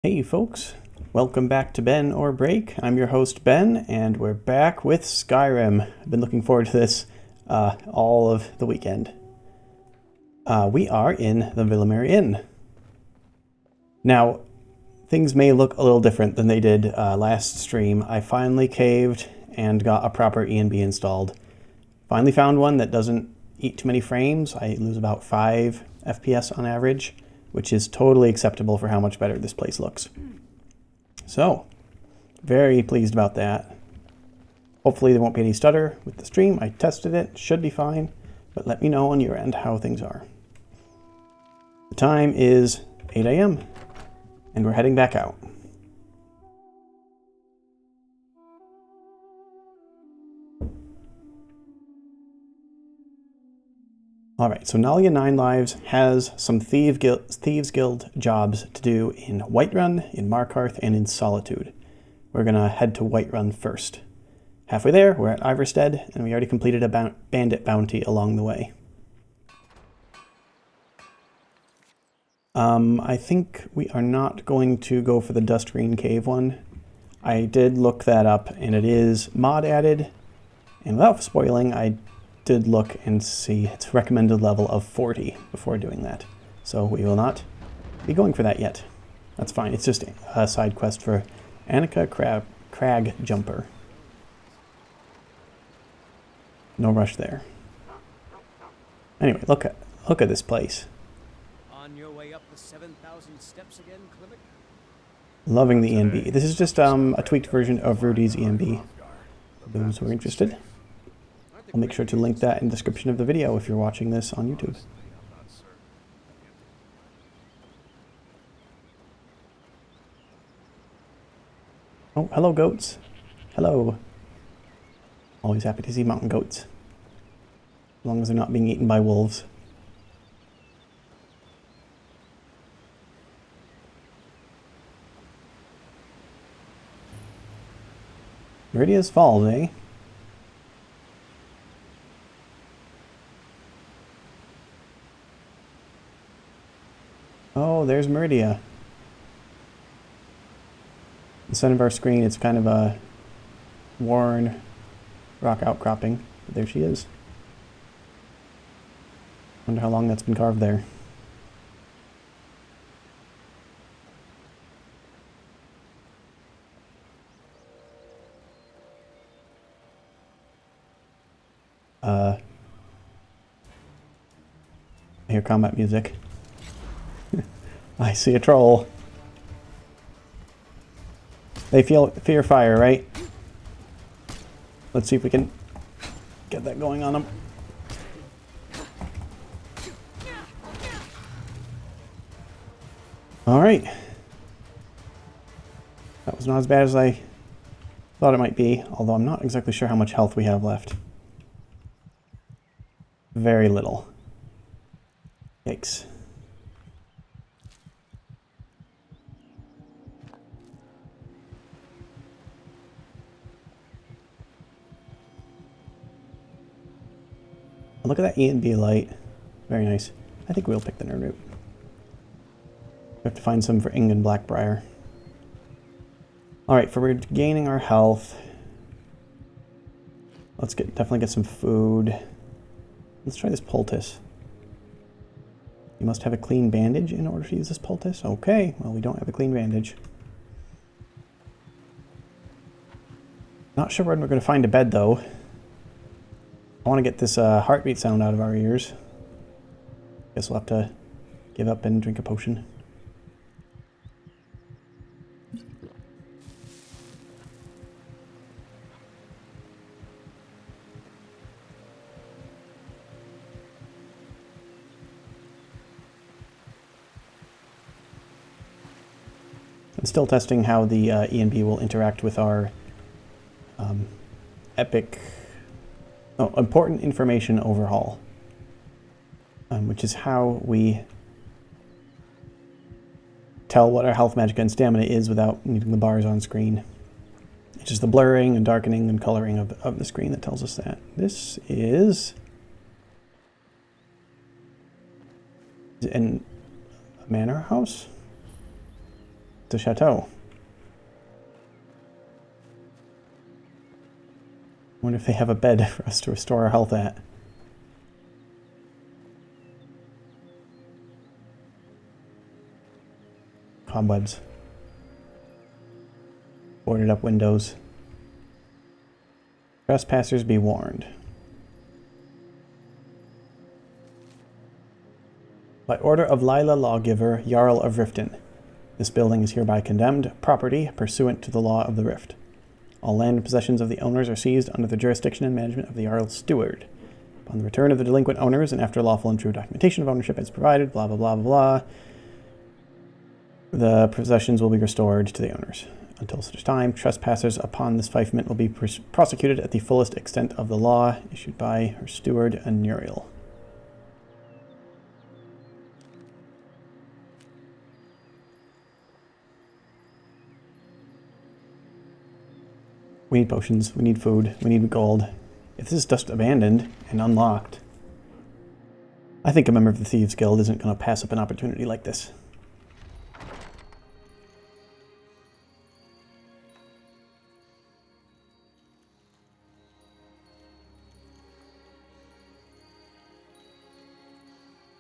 Hey folks, welcome back to BenOrBreak. I'm your host Ben, and we're back with Skyrim. I've been looking forward to this all of the weekend. We are in the Glimmering Inn. Now, things may look a little different than they did last stream. I finally caved and got a proper E&B installed. Finally found one that doesn't eat too many frames. I lose about 5 FPS on average, which is totally acceptable for how much better this place looks. So, very pleased about that. Hopefully there won't be any stutter with the stream. I tested it, should be fine, but let me know on your end how things are. The time is 8 a.m. and we're heading back out. Alright, so Nalja 9 Lives has some Thieves Guild jobs to do in Whiterun, in Markarth, and in Solitude. We're going to head to Whiterun first. Halfway there, we're at Iverstead, and we already completed a bandit bounty along the way. I think we are not going to go for the Dust Green Cave one. I did look that up, and it is mod added, and without spoiling, I did look and see its recommended level of 40 before doing that. So we will not be going for that yet. That's fine. It's just a side quest for Annika Crag Jumper. No rush there. Anyway, look at this place. On your way up the 7,000 steps again, Klimek? Loving the E&B. This is just a tweaked version of Rudy's E&B. For those who are interested. I'll make sure to link that in the description of the video if you're watching this on YouTube. Oh, hello goats. Hello. Always happy to see mountain goats. As long as they're not being eaten by wolves. Meridia's Falls, eh? Oh, there's Meridia. In the center of our screen, it's kind of a worn rock outcropping. But there she is. Wonder how long that's been carved there. I hear combat music. I see a troll. They fear fire, right? Let's see if we can get that going on them. Alright. That was not as bad as I thought it might be, although I'm not exactly sure how much health we have left. Very little. Yikes. Look at that E&B light. Very nice. I think we'll pick the nerd route. We have to find some for Ing and Blackbriar. Alright, for regaining our health. Let's definitely get some food. Let's try this poultice. You must have a clean bandage in order to use this poultice? Okay, well we don't have a clean bandage. Not sure when we're going to find a bed though. I want to get this heartbeat sound out of our ears. Guess we'll have to give up and drink a potion. I'm still testing how the E&B will interact with our important information overhaul, which is how we tell what our health, magic, and stamina is without needing the bars on screen. It's just the blurring and darkening and coloring of the screen that tells us that. This is a manor house? It's a chateau. I wonder if they have a bed for us to restore our health at. Cobwebs. Boarded up windows. Trespassers be warned. By order of Lila Lawgiver, Jarl of Riften, this building is hereby condemned property pursuant to the law of the Rift. All land and possessions of the owners are seized under the jurisdiction and management of the Jarl's Steward. Upon the return of the delinquent owners and after lawful and true documentation of ownership is provided, blah, blah, blah, blah, blah, the possessions will be restored to the owners. Until such time, trespassers upon this fiefment will be prosecuted at the fullest extent of the law issued by her steward, Tamriel. We need potions, we need food, we need gold. If this is just abandoned and unlocked, I think a member of the Thieves Guild isn't going to pass up an opportunity like this.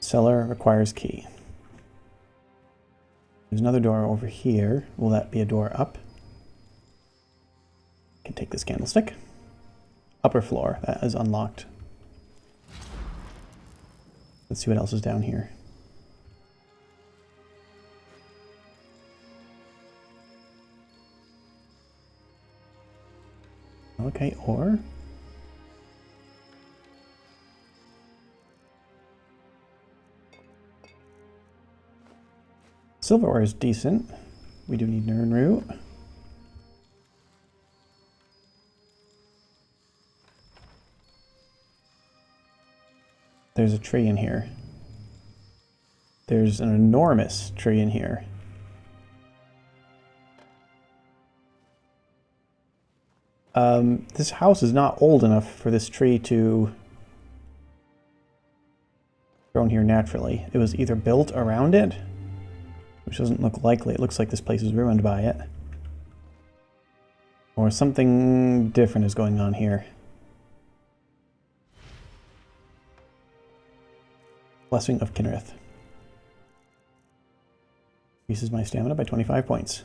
Cellar requires key. There's another door over here. Will that be a door up? Can take this candlestick. Upper floor, that is unlocked. Let's see what else is down here. Okay, ore. Silverware is decent. We do need Nern Root. There's a tree in here. There's an enormous tree in here. This house is not old enough for this tree to grown here naturally. It was either built around it, which doesn't look likely. It looks like this place is ruined by it. Or something different is going on here. Blessing of Kinnereth. Increases my stamina by 25 points.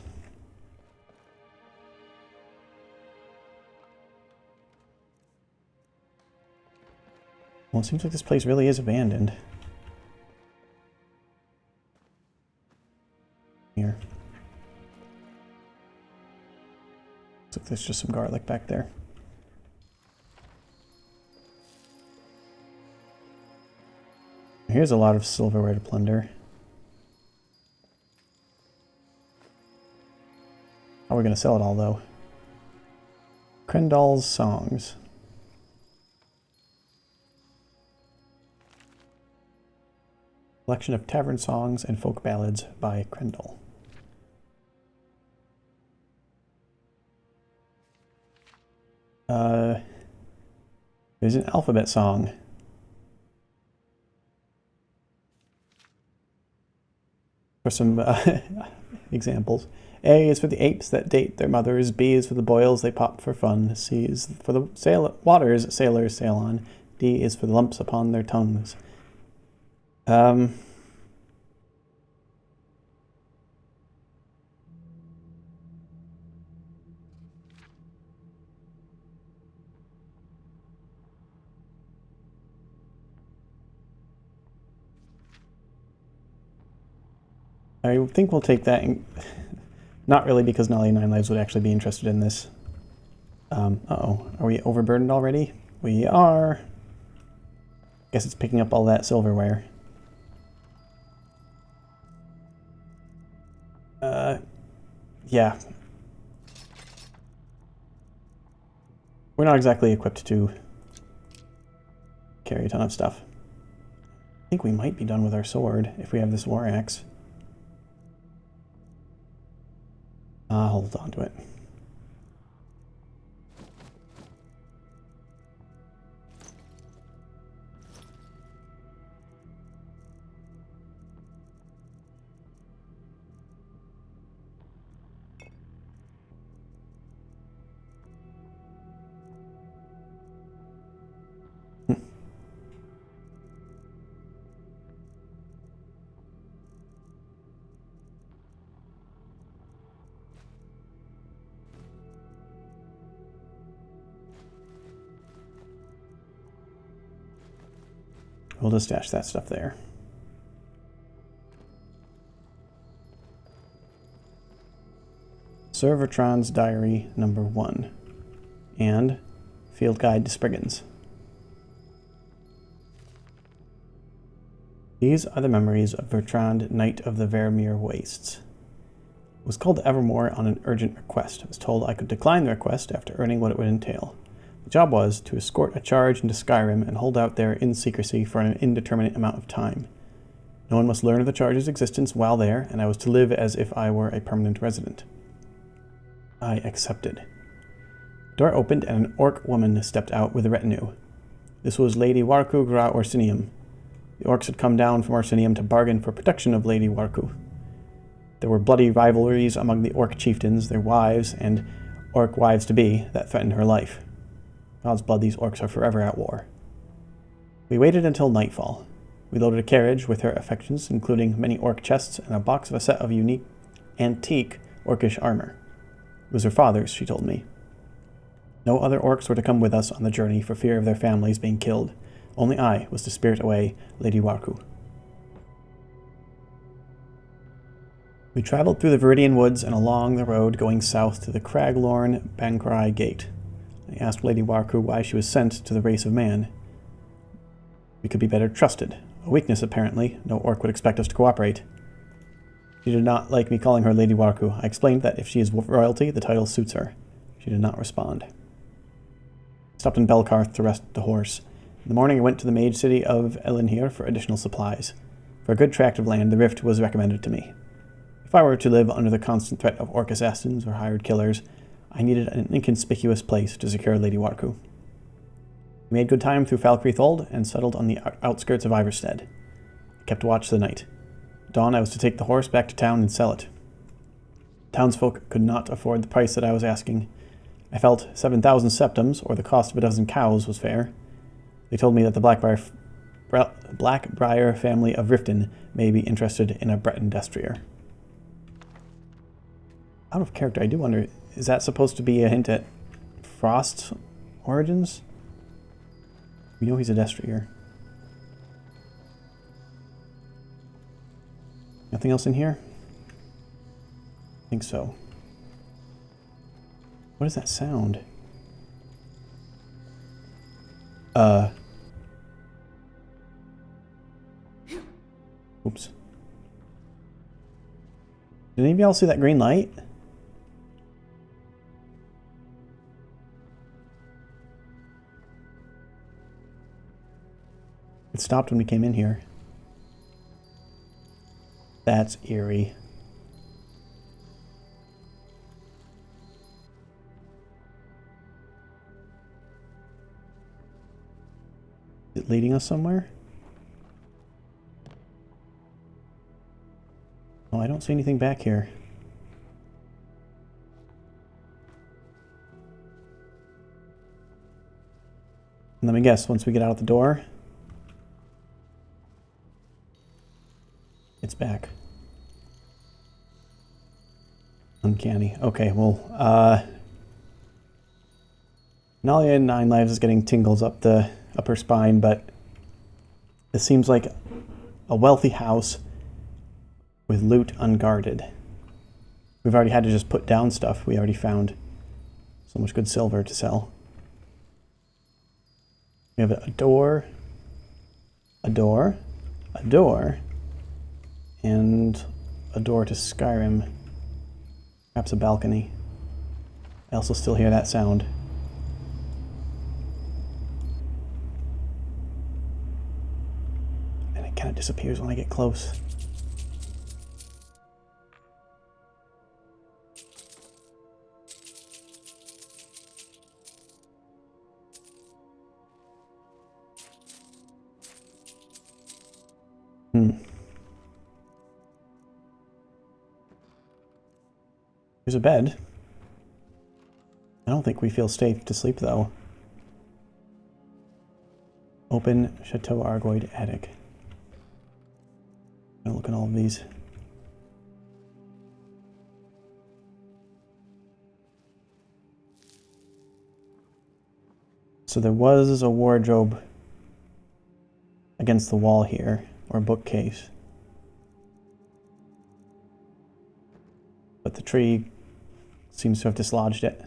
Well, it seems like this place really is abandoned. Here. Looks like there's just some garlic back there. Here's a lot of silverware to plunder. How are we going to sell it all, though? Krendal's Songs. Collection of tavern songs and folk ballads by Krendal. There's an alphabet song. For some examples. A is for the apes that date their mothers. B is for the boils they pop for fun. C is for the waters sailors sail on. D is for the lumps upon their tongues. I think we'll take that. Not really, because Nalja 9 Lives would actually be interested in this. Uh-oh. Are we overburdened already? We are. Guess it's picking up all that silverware. Yeah. We're not exactly equipped to carry a ton of stuff. I think we might be done with our sword if we have this war axe. I'll hold on to it. We'll just stash that stuff there. Sir Vertran's Diary number 1. And Field Guide to Spriggans. These are the memories of Bertrand, Knight of the Vermeer Wastes. I was called to Evermore on an urgent request. I was told I could decline the request after earning what it would entail. The job was to escort a charge into Skyrim and hold out there in secrecy for an indeterminate amount of time. No one must learn of the charge's existence while there, and I was to live as if I were a permanent resident. I accepted. The door opened and an orc woman stepped out with a retinue. This was Lady Warku Gra Orsinium. The orcs had come down from Orsinium to bargain for protection of Lady Warku. There were bloody rivalries among the orc chieftains, their wives, and orc wives-to-be that threatened her life. God's blood, these orcs are forever at war. We waited until nightfall. We loaded a carriage with her affections, including many orc chests and a box of a set of unique, antique orcish armor. It was her father's, she told me. No other orcs were to come with us on the journey for fear of their families being killed. Only I was to spirit away Lady Warku. We traveled through the Viridian Woods and along the road going south to the Craglorn Bankrai Gate. I asked Lady Warku why she was sent to the race of man. We could be better trusted. A weakness, apparently. No orc would expect us to cooperate. She did not like me calling her Lady Warku. I explained that if she is royalty, the title suits her. She did not respond. I stopped in Belkarth to rest the horse. In the morning I went to the mage city of Elinhir for additional supplies. For a good tract of land, the Rift was recommended to me. If I were to live under the constant threat of orc assassins or hired killers, I needed an inconspicuous place to secure Lady Warku. We made good time through Falkreathold and settled on the outskirts of Iverstead. I kept watch the night. At dawn I was to take the horse back to town and sell it. Townsfolk could not afford the price that I was asking. I felt 7,000 septums, or the cost of a dozen cows, was fair. They told me that the Blackbriar family of Riften may be interested in a Breton destrier. Out of character, I do wonder, is that supposed to be a hint at Frost's origins? We know he's a destrier. Nothing else in here? I think so. What is that sound? Oops. Did any of y'all see that green light? It stopped when we came in here. That's eerie. Is it leading us somewhere? Oh, I don't see anything back here. And let me guess, once we get out the door, it's back. Uncanny. Okay, well, Nalja in 9 Lives is getting tingles up the upper spine, but it seems like a wealthy house with loot unguarded. We've already had to just put down stuff. We already found so much good silver to sell. We have a door, a door, a door, and a door to Skyrim. Perhaps a balcony. I also still hear that sound. And it kind of disappears when I get close. There's a bed. I don't think we feel safe to sleep, though. Open Chateau Argoid attic. I'm gonna look at all of these. So there was a wardrobe, against the wall here, or a bookcase. But the tree seems to have dislodged it.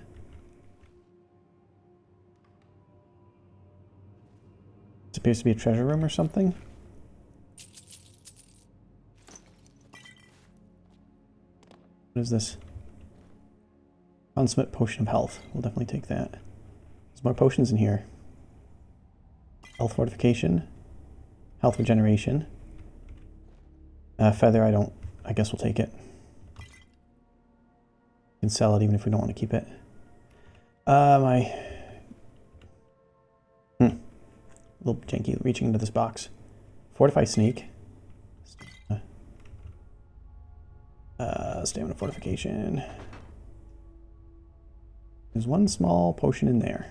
This appears to be a treasure room or something. What is this? Consummate potion of health. We'll definitely take that. There's more potions in here. Health fortification. Health regeneration. Feather, I guess we'll take it. We can sell it even if we don't want to keep it. A little janky reaching into this box. Fortify sneak. Stamina fortification. There's one small potion in there.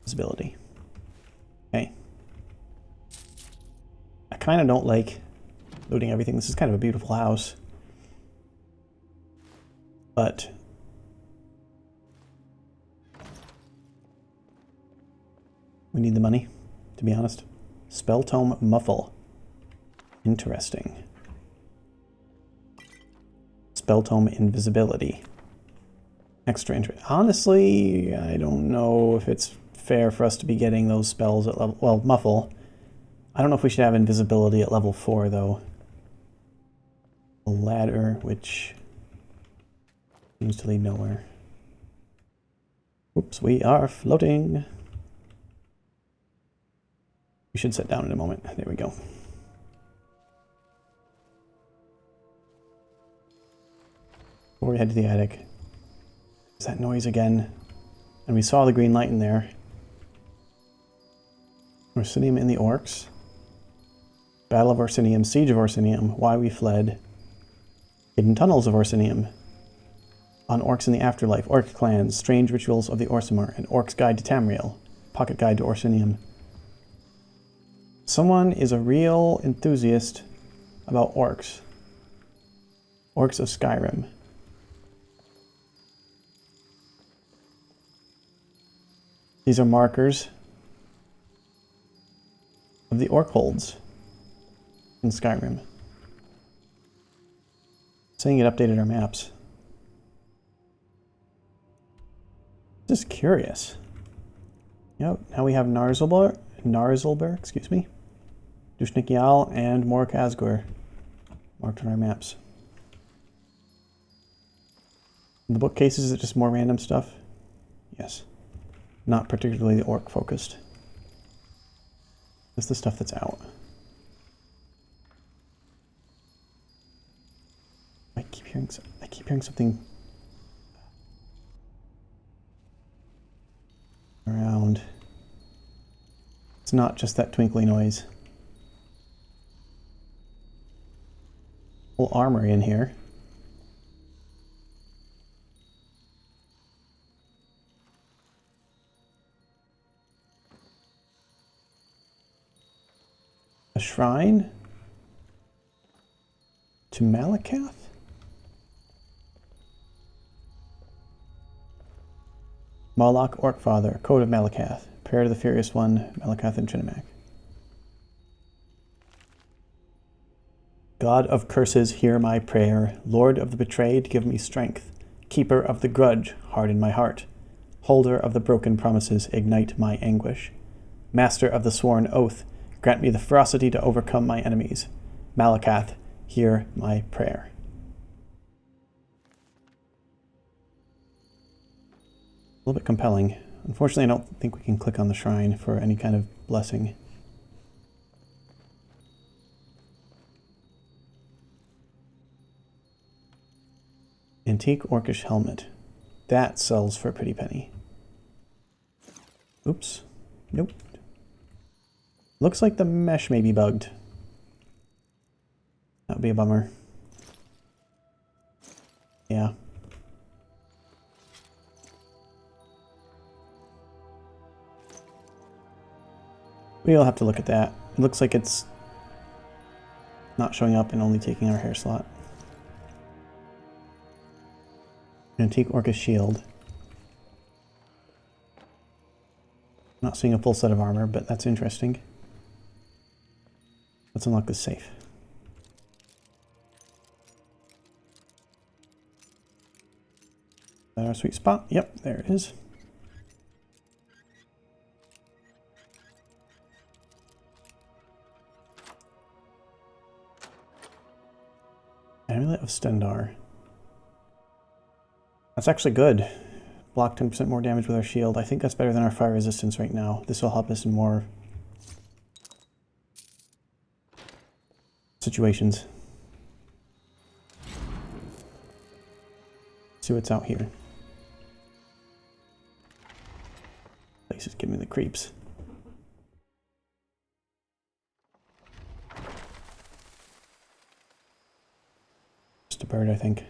Visibility. Okay. I kind of don't like looting everything. This is kind of a beautiful house. But we need the money, to be honest. Spell tome muffle. Interesting. Spell tome invisibility. Extra interest. Honestly, I don't know if it's fair for us to be getting those spells at level... Well, muffle. I don't know if we should have invisibility at level 4, though. A ladder, which seems to lead nowhere. Oops, we are floating. We should sit down in a moment. There we go. Before we head to the attic. There's that noise again. And we saw the green light in there. Orsinium in the Orcs. Battle of Orsinium, Siege of Orsinium, Why We Fled. Hidden Tunnels of Orsinium. On Orcs in the Afterlife, Orc Clans, Strange Rituals of the Orsimer, and Orc's Guide to Tamriel, Pocket Guide to Orsinium. Someone is a real enthusiast about orcs. Orcs of Skyrim. These are markers of the orc holds in Skyrim. Saying it updated our maps. Just curious. Yep, now we have Narzulber, excuse me. Dushnikyal and Mork Asgur marked on our maps. In the bookcases, is it just more random stuff? Yes. Not particularly orc focused. It's the stuff that's out. I keep hearing something around. It's not just that twinkly noise. Whole armory in here. A shrine to Malakath? Moloch Orcfather, Code of Malakath, Prayer to the Furious One, Malakath and Trinimac. God of curses, hear my prayer. Lord of the betrayed, give me strength. Keeper of the grudge, harden my heart. Holder of the broken promises, ignite my anguish. Master of the sworn oath, grant me the ferocity to overcome my enemies. Malakath, hear my prayer. A little bit compelling. Unfortunately, I don't think we can click on the shrine for any kind of blessing. Antique Orcish helmet. That sells for a pretty penny. Oops. Nope. Looks like the mesh may be bugged. That would be a bummer. Yeah. We'll have to look at that. It looks like it's not showing up and only taking our hair slot. Antique Orcish shield. Not seeing a full set of armor, but that's interesting. Let's unlock this safe. Is that our sweet spot? Yep, there it is. Amulet of Stendar. That's actually good. Block 10% more damage with our shield. I think that's better than our fire resistance right now. This will help us in more situations. Let's see what's out here. Place is giving me the creeps. Just a bird, I think.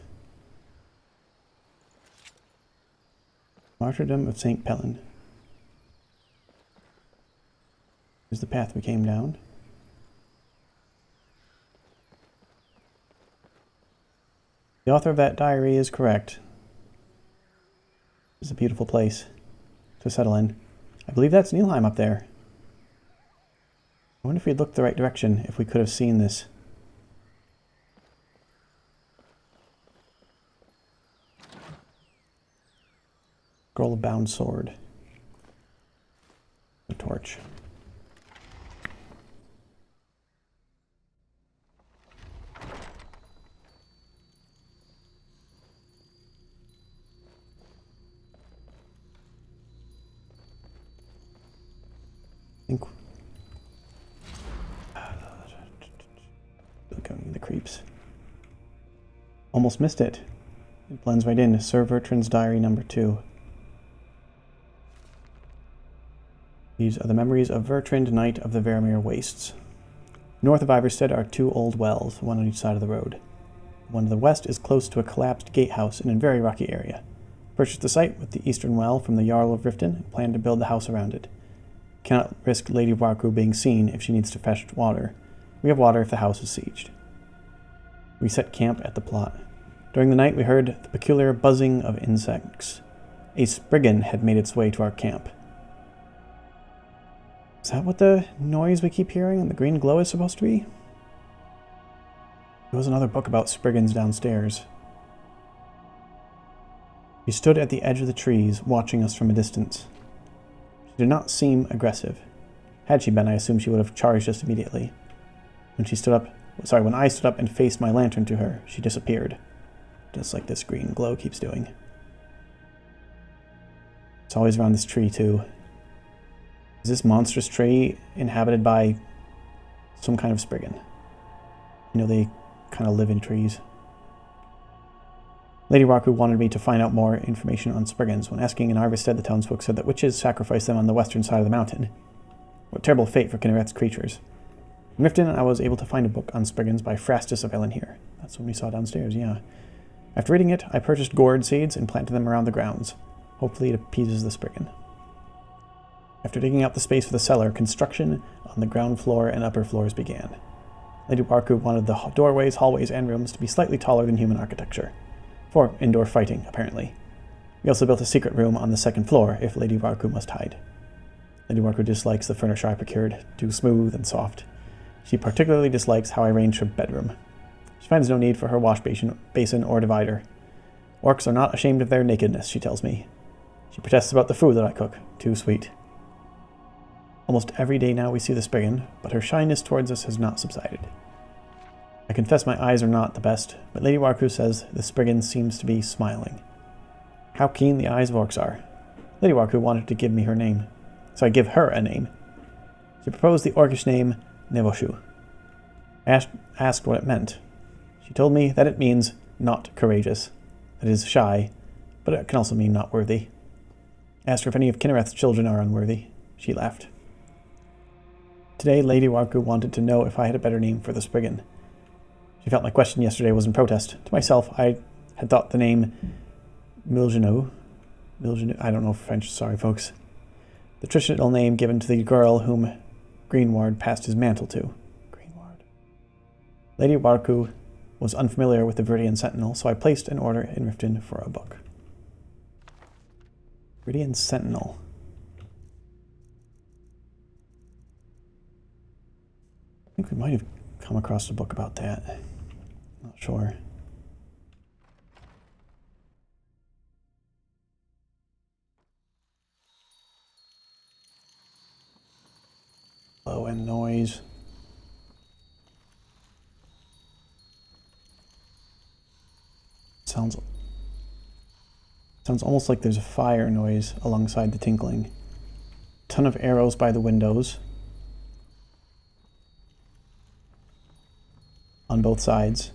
Martyrdom of St. Pellin. Here's the path we came down. The author of that diary is correct. It's a beautiful place to settle in. I believe that's Nilheim up there. I wonder if we'd looked the right direction, if we could have seen this. Scroll of Bound Sword. A torch. Going the creeps. Almost missed it. It blends right in. Sir Bertrand's Diary number 2. These are the memories of Bertrand, Knight of the Vermeer Wastes. North of Iverstead are 2 old wells, one on each side of the road. One to the west is close to a collapsed gatehouse in a very rocky area. Purchased the site with the eastern well from the Jarl of Riften and planned to build the house around it. Cannot risk Lady Warku being seen if she needs to fetch water. We have water if the house is sieged. We set camp at the plot. During the night we heard the peculiar buzzing of insects. A spriggan had made its way to our camp. Is that what the noise we keep hearing and the green glow is supposed to be? There was another book about spriggans downstairs. She stood at the edge of the trees, watching us from a distance. She did not seem aggressive. Had she been, I assume she would have charged us immediately. When I stood up and faced my lantern to her, she disappeared. Just like this green glow keeps doing. It's always around this tree, too. Is this monstrous tree inhabited by some kind of spriggan? You know, they kind of live in trees. Lady Raku wanted me to find out more information on spriggans. When asking in Iverstead, the townsfolk said that witches sacrificed them on the western side of the mountain. What terrible fate for Kinneret's creatures. In Riften, I was able to find a book on spriggans by Phrastus of Ellenhere. That's what we saw downstairs, yeah. After reading it, I purchased gourd seeds and planted them around the grounds. Hopefully it appeases the spriggan. After digging out the space for the cellar, construction on the ground floor and upper floors began. Lady Warku wanted the doorways, hallways, and rooms to be slightly taller than human architecture. For indoor fighting, apparently. We also built a secret room on the second floor, if Lady Warku must hide. Lady Warku dislikes the furniture I procured, too smooth and soft. She particularly dislikes how I arranged her bedroom. She finds no need for her wash basin or divider. Orcs are not ashamed of their nakedness, she tells me. She protests about the food that I cook, too sweet. Almost every day now we see the spriggan, but her shyness towards us has not subsided. I confess my eyes are not the best, but Lady Warku says the spriggan seems to be smiling. How keen the eyes of orcs are. Lady Warku wanted to give me her name, so I give her a name. She proposed the orcish name Nevoshu. I asked what it meant. She told me that it means not courageous, that is shy, but it can also mean not worthy. I asked her if any of Kinnereth's children are unworthy. She laughed. Today, Lady Warku wanted to know if I had a better name for the spriggan. She felt my question yesterday was in protest. To myself, I had thought the name Milgenou, I don't know French, sorry folks, the traditional name given to the girl whom Greenward passed his mantle to. Greenward. Lady Warku was unfamiliar with the Viridian Sentinel, so I placed an order in Riften for a book. Viridian Sentinel. think we might have come across a book about that. Not sure. Low end noise. Sounds almost like there's a fire noise alongside the tinkling. Ton of arrows by the windows. On both sides.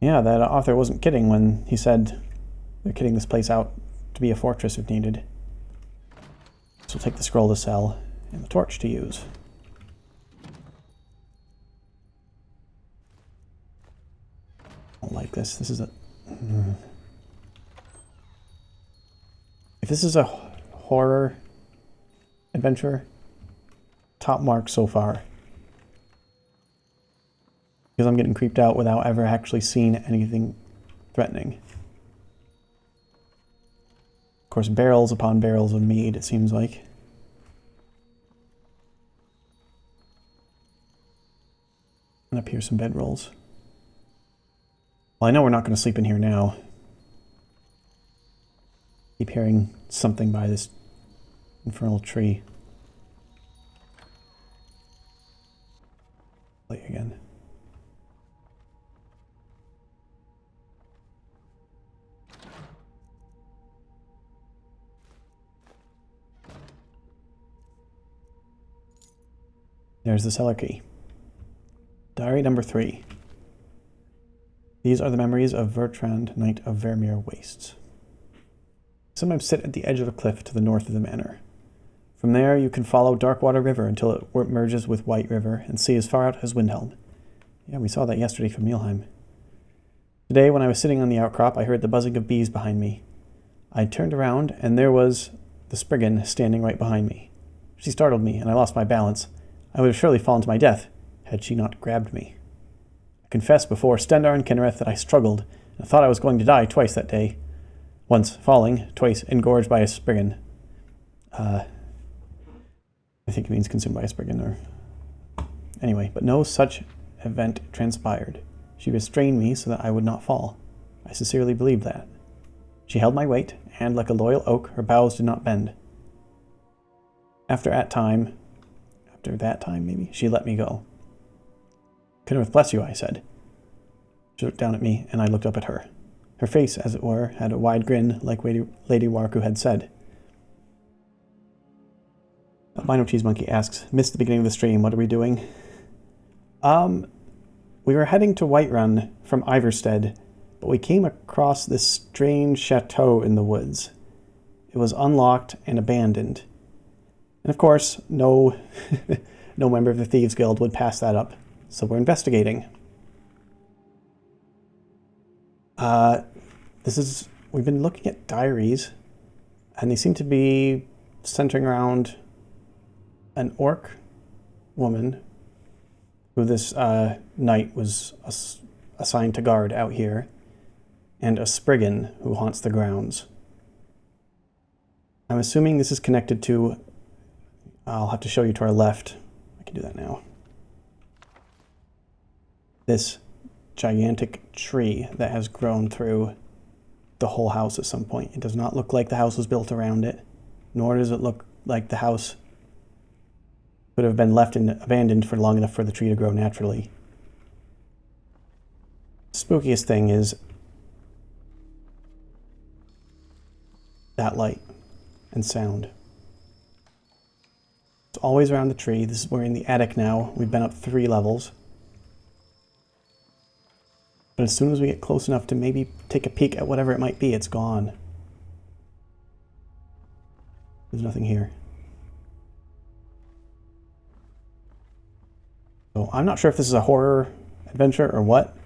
Yeah, that author wasn't kidding when he said they're kitting this place out to be a fortress if needed. So we'll take the scroll to sell and the torch to use. I don't like this. This is a... If this is a horror adventure, top mark so far. Because I'm getting creeped out without ever actually seeing anything threatening. Of course, barrels upon barrels of mead, it seems like. And up here, some bedrolls. Well, I know we're not going to sleep in here now. Keep hearing something by this infernal tree. Play again. There's the cellar key. Diary number 3. These are the memories of Bertrand, Knight of Vermeer Wastes. Sometimes sit at the edge of a cliff to the north of the manor. From there, you can follow Darkwater River until it merges with White River and see as far out as Windhelm. Yeah, we saw that yesterday from Muleheim. Today, when I was sitting on the outcrop, I heard the buzzing of bees behind me. I turned around, and there was the Spriggan standing right behind me. She startled me, and I lost my balance. I would have surely fallen to my death had she not grabbed me. I confessed before Stendarr and Kinnereth that I struggled, and thought I was going to die twice that day. Once falling, twice engorged by a Spriggan. I think it means consumed by a Spriggan, or... Anyway, but no such event transpired. She restrained me so that I would not fall. I sincerely believed that. She held my weight, and like a loyal oak, her boughs did not bend. After that time, maybe, she let me go. Kinnereth, bless you, I said. She looked down at me, and I looked up at her. Her face, as it were, had a wide grin, like Lady Warku had said. Albino Cheese Monkey asks, missed the beginning of the stream, what are we doing? We were heading to Whiterun from Iverstead, but we came across this strange chateau in the woods. It was unlocked and abandoned. And of course, no member of the Thieves Guild would pass that up, so we're investigating. We've been looking at diaries, and they seem to be centering around an orc woman who this knight was assigned to guard out here, and a Spriggan who haunts the grounds. I'm assuming this is connected to... I'll have to show you to our left. I can do that now. This gigantic tree that has grown through the whole house at some point. It does not look like the house was built around it, nor does it look like the house could have been left abandoned for long enough for the tree to grow naturally. The spookiest thing is that light and sound. It's always around the tree. We're in the attic now. We've been up 3 levels. But as soon as we get close enough to maybe take a peek at whatever it might be, it's gone. There's nothing here. So I'm not sure if this is a horror adventure or what,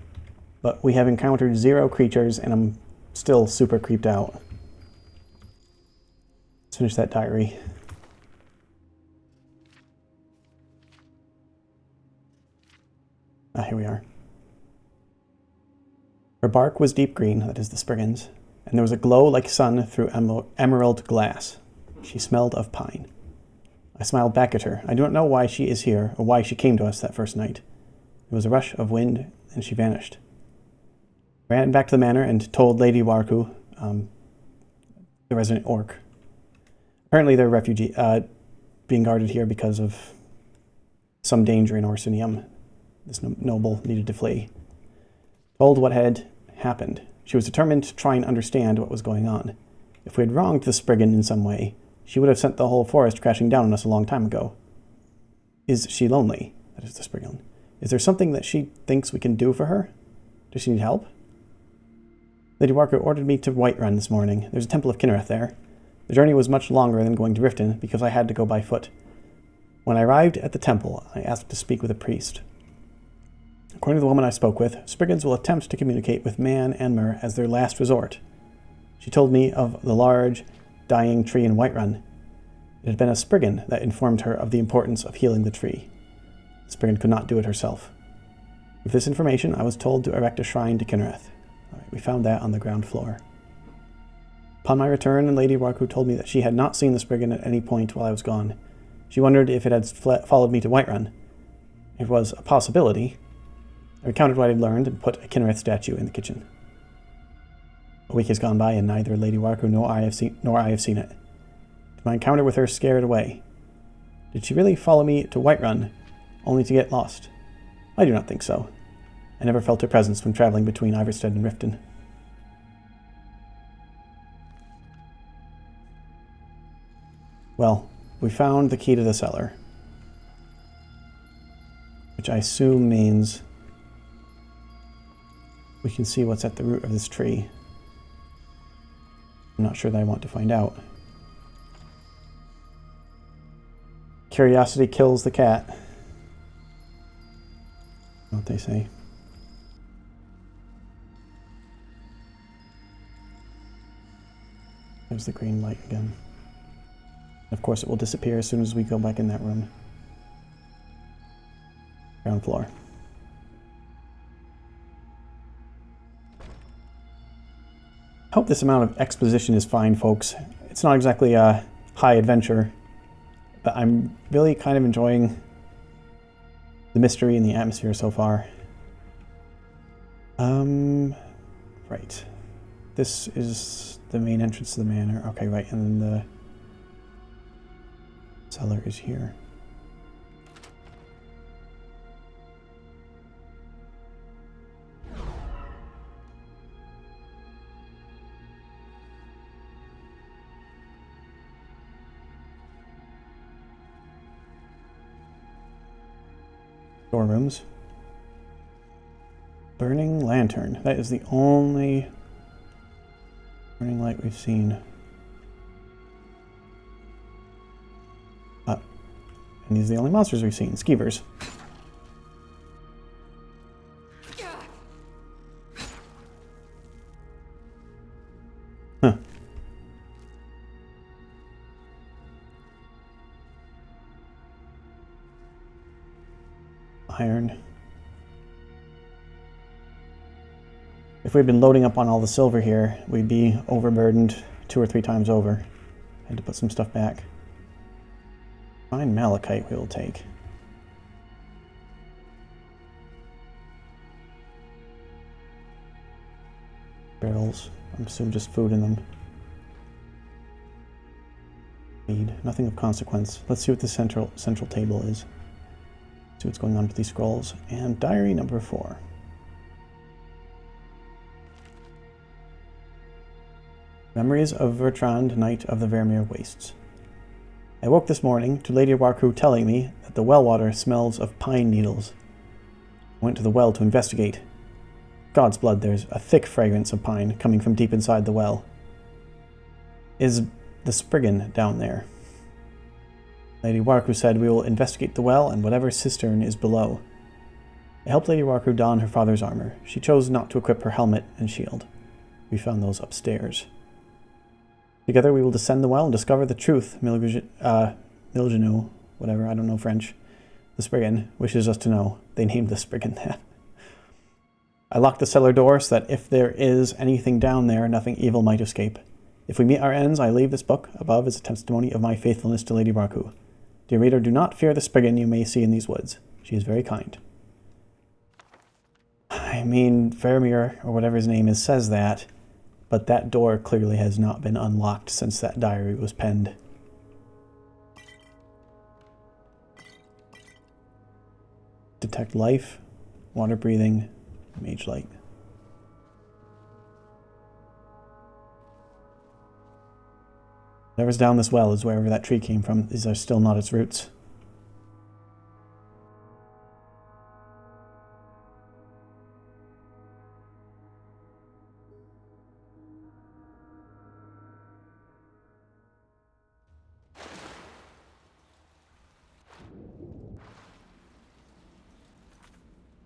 but we have encountered 0 creatures and I'm still super creeped out. Let's finish that diary. Here we are. Her bark was deep green, that is the Spriggan's, and there was a glow like sun through emerald glass. She smelled of pine. I smiled back at her. I do not know why she is here, or why she came to us that first night. It was a rush of wind, and she vanished. I ran back to the manor and told Lady Warku, the resident orc. Apparently they're refugee, being guarded here because of some danger in Orsinium. This noble needed to flee. Told what had happened. She was determined to try and understand what was going on. If we had wronged the Spriggan in some way, she would have sent the whole forest crashing down on us a long time ago. Is she lonely? That is the Spriggan. Is there something that she thinks we can do for her? Does she need help? Lady Warku ordered me to Whiterun this morning. There's a temple of Kinnereth there. The journey was much longer than going to Riften because I had to go by foot. When I arrived at the temple, I asked to speak with a priest. According to the woman I spoke with, Spriggans will attempt to communicate with man and Mer as their last resort. She told me of the large, dying tree in Whiterun. It had been a Spriggan that informed her of the importance of healing the tree. The Spriggan could not do it herself. With this information, I was told to erect a shrine to Kinnereth. We found that on the ground floor. Upon my return, Lady Warku told me that she had not seen the Spriggan at any point while I was gone. She wondered if it had followed me to Whiterun. It was a possibility. I recounted what I had learned and put a Kinnereth statue in the kitchen. A week has gone by and neither Lady Warku nor I have seen it. Did my encounter with her scare it away? Did she really follow me to Whiterun, only to get lost? I do not think so. I never felt her presence when traveling between Iverstead and Riften. Well, we found the key to the cellar, which I assume means we can see what's at the root of this tree. I'm not sure that I want to find out. Curiosity kills the cat. What they say. There's the green light again. Of course, it will disappear as soon as we go back in that room. Ground floor. I hope this amount of exposition is fine, folks. It's not exactly a high adventure, but I'm really kind of enjoying the mystery and the atmosphere so far. Right. This is the main entrance to the manor. Okay, right, and then the cellar is here. Storerooms. Burning lantern. That is the only burning light we've seen. And these are the only monsters we've seen. Skeevers. Huh. Iron. If we'd been loading up on all the silver here, we'd be overburdened 2 or 3 times over. Had to put some stuff back. Fine malachite we will take. Barrels. I'm assuming just food in them. Feed. Nothing of consequence. Let's see what the central table is. See what's going on with these scrolls. And diary number 4. Memories of Vertrand, Knight of the Vermeer Wastes. I woke this morning to Lady Warku telling me that the well water smells of pine needles. I went to the well to investigate. God's blood, there's a thick fragrance of pine coming from deep inside the well. Is the Spriggan down there? Lady Warku said we will investigate the well and whatever cistern is below. I helped Lady Warku don her father's armor. She chose not to equip her helmet and shield. We found those upstairs. Together we will descend the well and discover the truth Milgenu, whatever, I don't know French, the Spriggan, wishes us to know. They named the Spriggan that. I locked the cellar door so that if there is anything down there, nothing evil might escape. If we meet our ends, I leave this book above as a testimony of my faithfulness to Lady Barku. Dear reader, do not fear the Spriggan you may see in these woods. She is very kind. I mean, Faramir, or whatever his name is, says that, but that door clearly has not been unlocked since that diary was penned. Detect life, water breathing, mage light. Whatever's down this well is wherever that tree came from. These are still not its roots.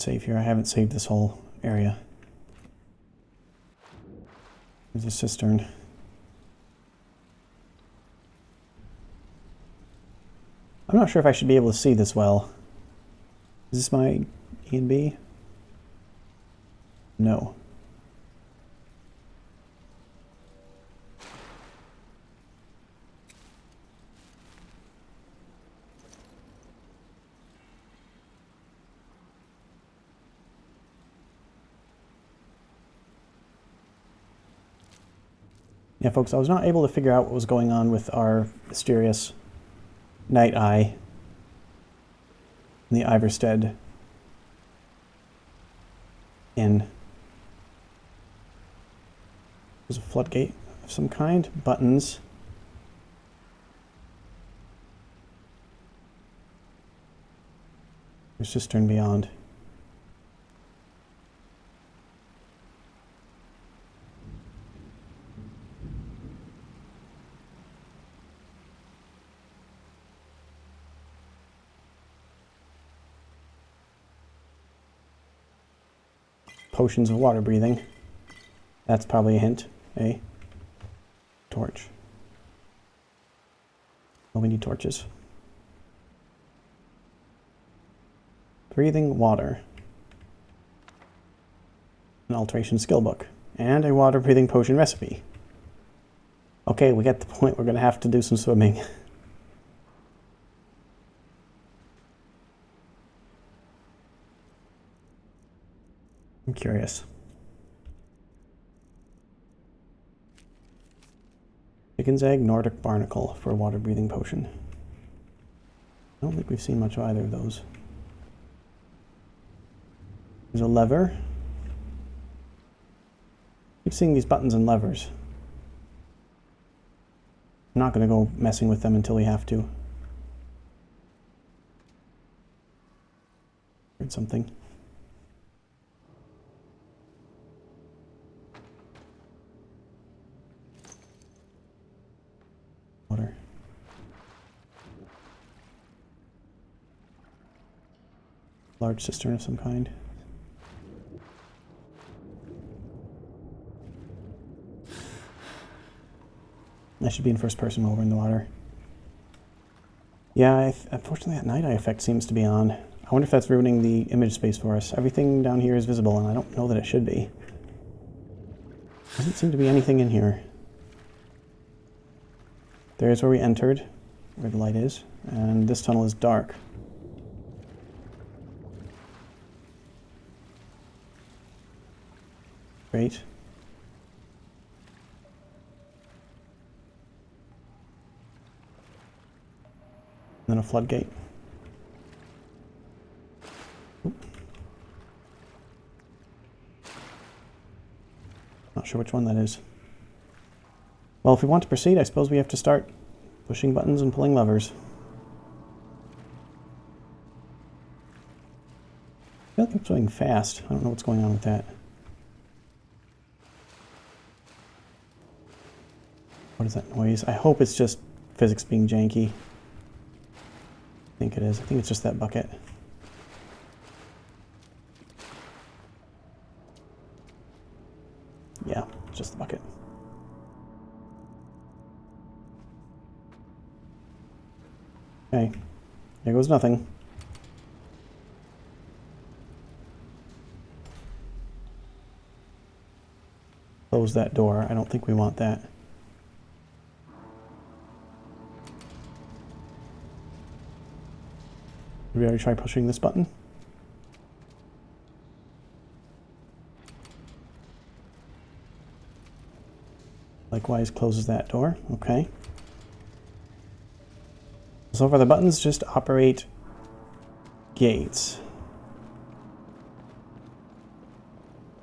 Save here. I haven't saved this whole area. There's a cistern. I'm not sure if I should be able to see this well. Is this my E and B? No. Yeah, folks, I was not able to figure out what was going on with our mysterious Night Eye in the Iverstead Inn. There's a floodgate of some kind. Buttons. There's cistern beyond. Potions of water breathing. That's probably a hint. A torch. Oh, we need torches. Breathing water. An alteration skill book. And a water breathing potion recipe. Okay, we get the point. We're going to have to do some swimming. I'm curious. Chicken's egg, Nordic barnacle for a water breathing potion. I don't think we've seen much of either of those. There's a lever. Keep seeing these buttons and levers. I'm not going to go messing with them until we have to. Heard something. Water. Large cistern of some kind. I should be in first person while we're in the water. Yeah, unfortunately that night eye effect seems to be on. I wonder if that's ruining the image space for us. Everything down here is visible, and I don't know that it should be. Doesn't seem to be anything in here. There's where we entered, where the light is, and this tunnel is dark. Great. And then a floodgate. Oop. Not sure which one that is. Well, if we want to proceed, I suppose we have to start pushing buttons and pulling levers. I feel like I'm swimming fast. I don't know what's going on with that. What is that noise? I hope it's just physics being janky. I think it is. I think it's just that bucket. Yeah, it's just the bucket. Okay, there goes nothing. Close that door. I don't think we want that. Did we already try pushing this button? Likewise closes that door. Okay. So far the buttons just operate gates.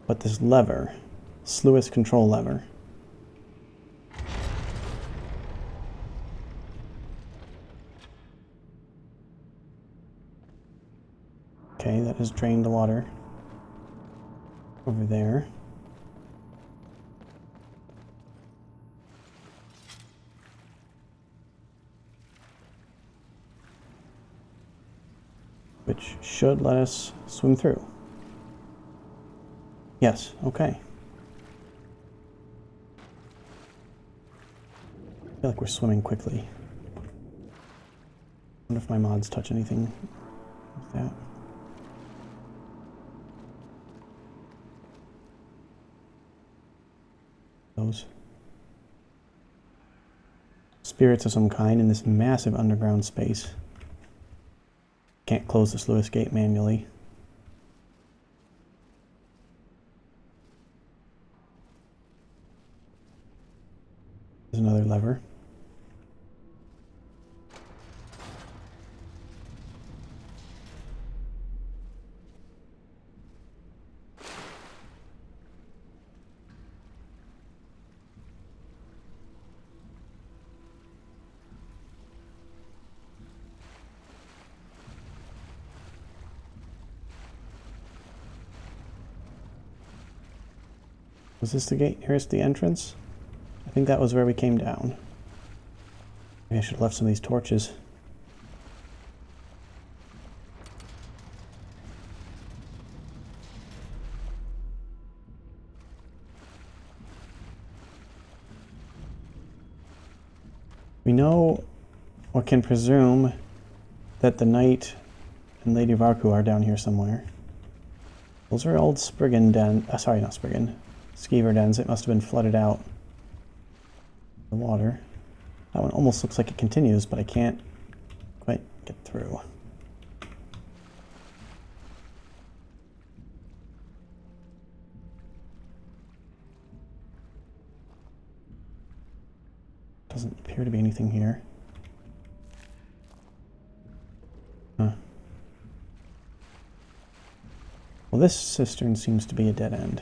But this lever, sluice control lever. Okay, that has drained the water over there. Which should let us swim through. Yes, okay. I feel like we're swimming quickly. I wonder if my mods touch anything with that. Those spirits of some kind in this massive underground space. Can't close the sluice gate manually. There's another lever. Was this the gate nearest the entrance? I think that was where we came down. Maybe I should have left some of these torches. We know, or can presume, that the Knight and Lady Varku are down here somewhere. Those are old Spriggan den. Sorry, not Spriggan. Skeever dens. It must have been flooded out. The water. That one almost looks like it continues, but I can't quite get through. Doesn't appear to be anything here. Huh. Well, this cistern seems to be a dead end.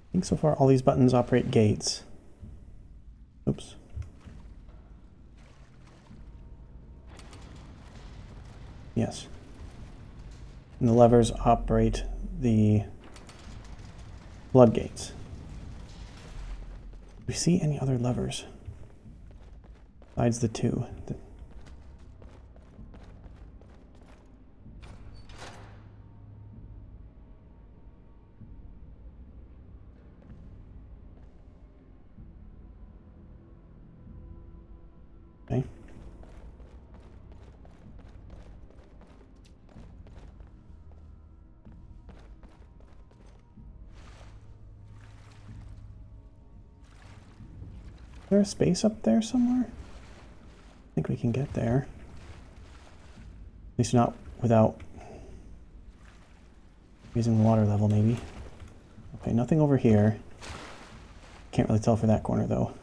I think so far all these buttons operate gates. Oops. Yes. And the levers operate the floodgates. Do we see any other levers besides the two? Okay. Is there a space up there somewhere? I think we can get there. At least not without raising the water level, maybe. Okay, nothing over here. Can't really tell for that corner, though.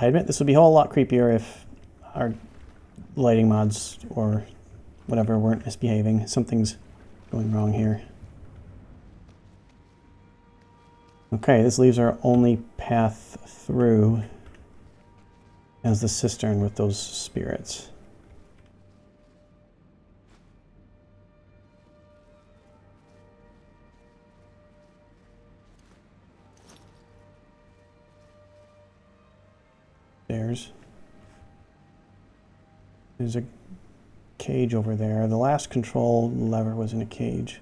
I admit this would be a whole lot creepier if our lighting mods or whatever weren't misbehaving. Something's going wrong here. Okay, this leaves our only path through as the cistern with those spirits. There's a cage over there. The last control lever was in a cage.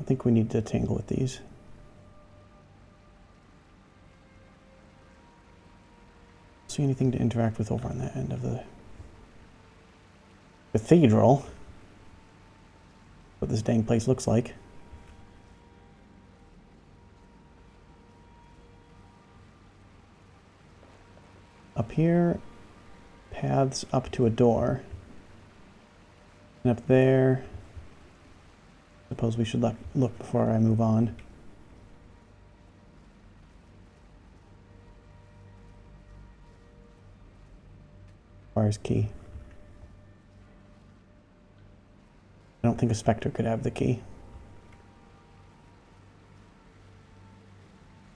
don't think we need to tangle with these. See anything to interact with over on that end of the cathedral? What this dang place looks like. Up here, paths up to a door. And up there, suppose we should look before I move on. Requires key. I don't think a specter could have the key.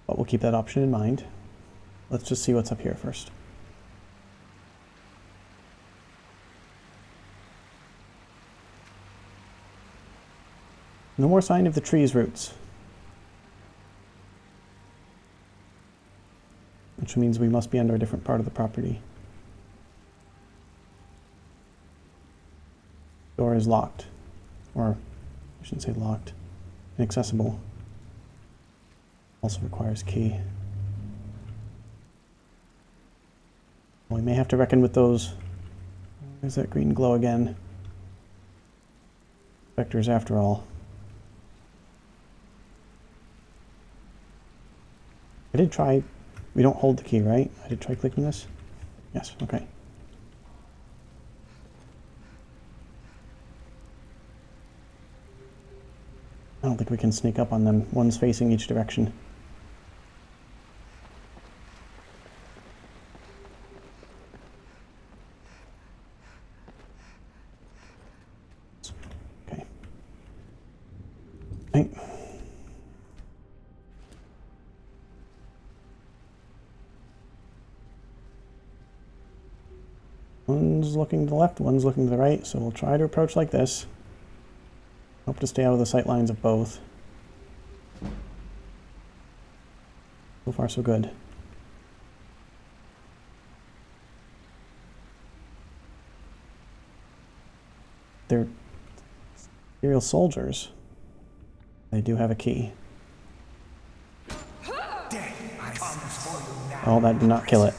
But we'll keep that option in mind. Let's just see what's up here first. No more sign of the tree's roots. Which means we must be under a different part of the property. Door is locked. Or, I shouldn't say locked. Inaccessible. Also requires key. We may have to reckon with those. There's that green glow again. Specters after all. I did try, we don't hold the key, right? I did try clicking this? Yes, okay. I don't think we can sneak up on them. One's facing each direction. Okay. Right. One's looking to the left, one's looking to the right, so we'll try to approach like this. Hope to stay out of the sight lines of both. So far, so good. They're Imperial soldiers. They do have a key. Oh, that did not kill it.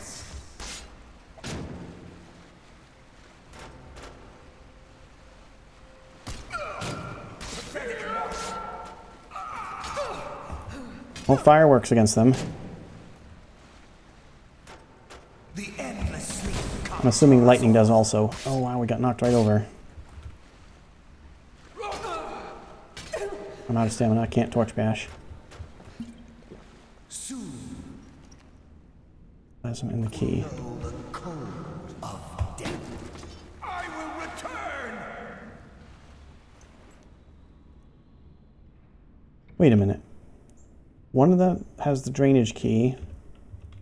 Well, fire works against them. I'm assuming lightning does also. Oh wow, we got knocked right over. I'm out of stamina, I can't torch bash. Plasma and the key. Wait a minute. One of them has the drainage key.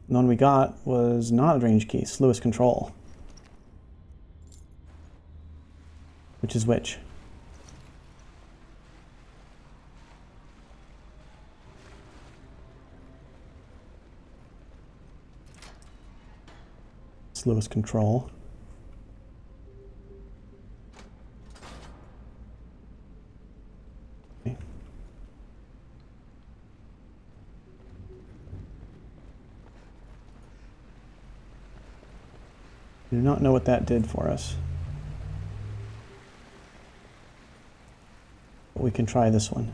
The one we got was not a drainage key, it's Lewis control. Which is which? It's Lewis control. Okay. I do not know what that did for us. But we can try this one.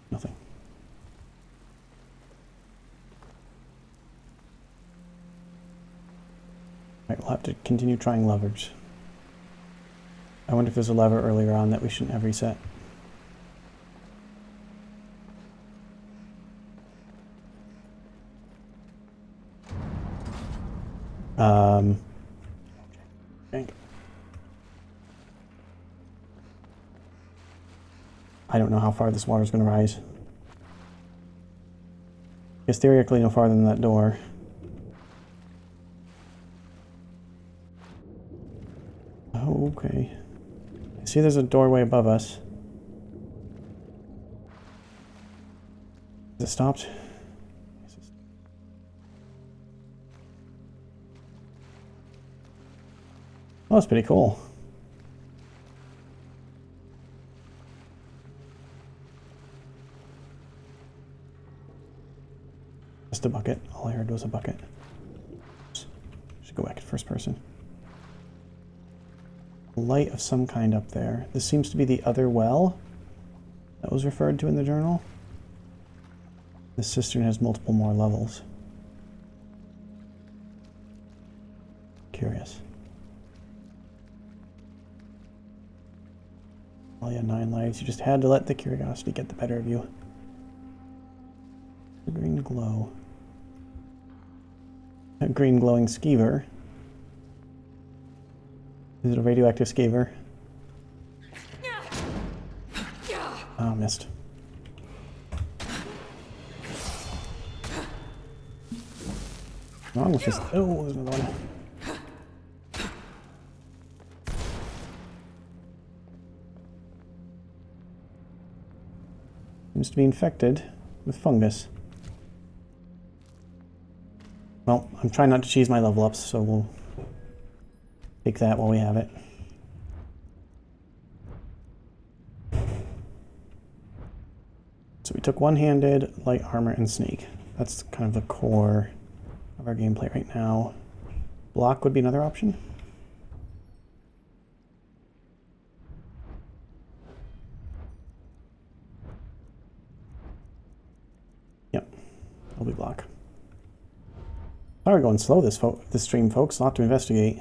Nothing. Alright, we'll have to continue trying levers. I wonder if there's a lever earlier on that we shouldn't have reset. Okay. I don't know how far this water's going to rise. I guess theoretically no farther than that door. Okay. I See, there's a doorway above us. Is it stopped? Oh, that's pretty cool. Just a bucket. All I heard was a bucket. Should go back to first person. A light of some kind up there. This seems to be the other well that was referred to in the journal. This cistern has multiple more levels. Curious. Oh yeah, 9 lives. You just had to let the curiosity get the better of you. A green glow. A green glowing skeever. Is it a radioactive skeever? Oh, missed. What's wrong with this? Oh, there's another one. Seems to be infected with fungus. Well, I'm trying not to cheese my level ups, so we'll take that while we have it. So we took one-handed, light armor, and sneak. That's kind of the core of our gameplay right now. Block would be another option. Yep, it'll be block. Sorry, we're going slow this stream, folks. A lot to investigate.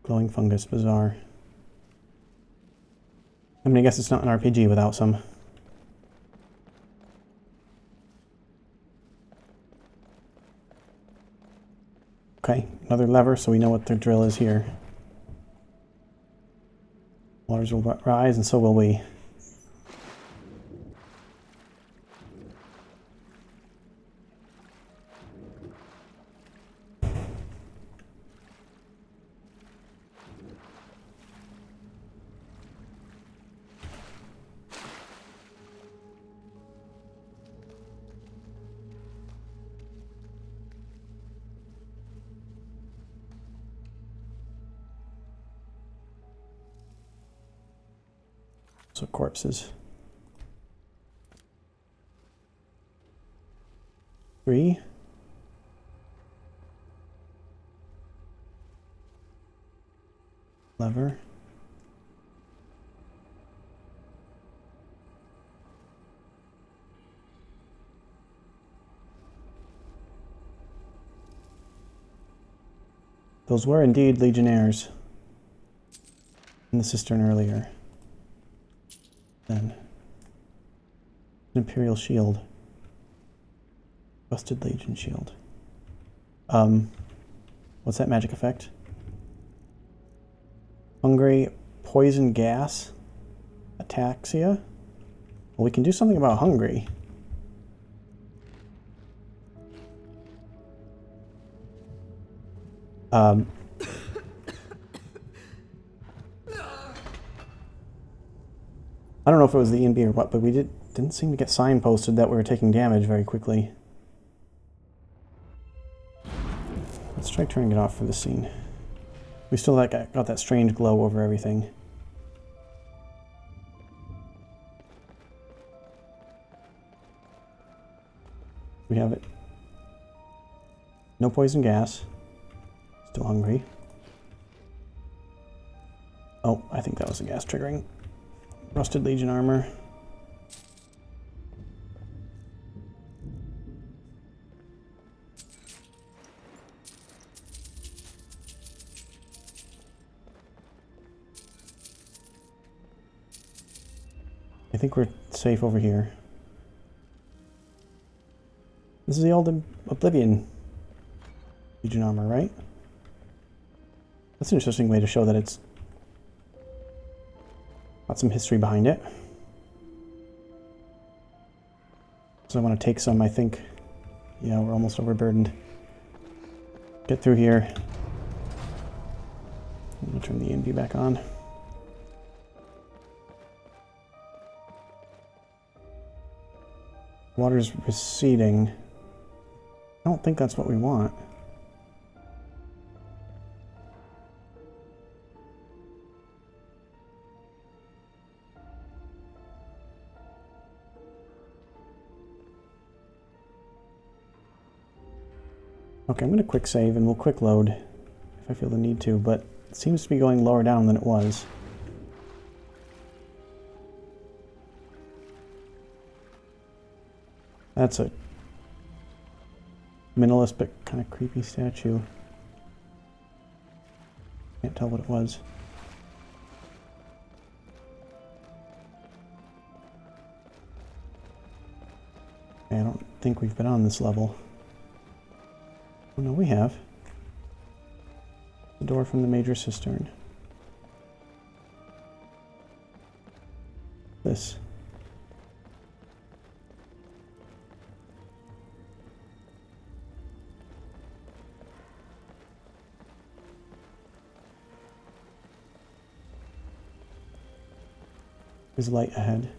Glowing fungus, bizarre. I mean, I guess it's not an RPG without some. Okay, another lever so we know what the drill is here. Waters will rise and so will we. So corpses. 3. Lever. Those were indeed legionnaires in the cistern earlier. Then an Imperial shield. Rusted Legion shield. What's that magic effect? Hungry, poison gas, ataxia. Well, we can do something about hungry. I don't know if it was the ENB or what, but we didn't seem to get signposted that we were taking damage very quickly. Let's try turning it off for the scene. We still got that strange glow over everything. We have it. No poison gas. Still hungry. Oh, I think that was the gas triggering. Rusted Legion armor. I think we're safe over here. This is the old Oblivion Legion armor, right? That's an interesting way to show that it's got some history behind it. I want to take some, I think. Yeah, we're almost overburdened. Get through here. I'm going to turn the ENV back on. Water's receding. I don't think that's what we want. Okay, I'm going to quick save and we'll quick load if I feel the need to, but it seems to be going lower down than it was. That's a minimalist but kind of creepy statue. Can't tell what it was. Okay, I don't think we've been on this level. Oh no, we have. The door from the major cistern. This. There's light ahead.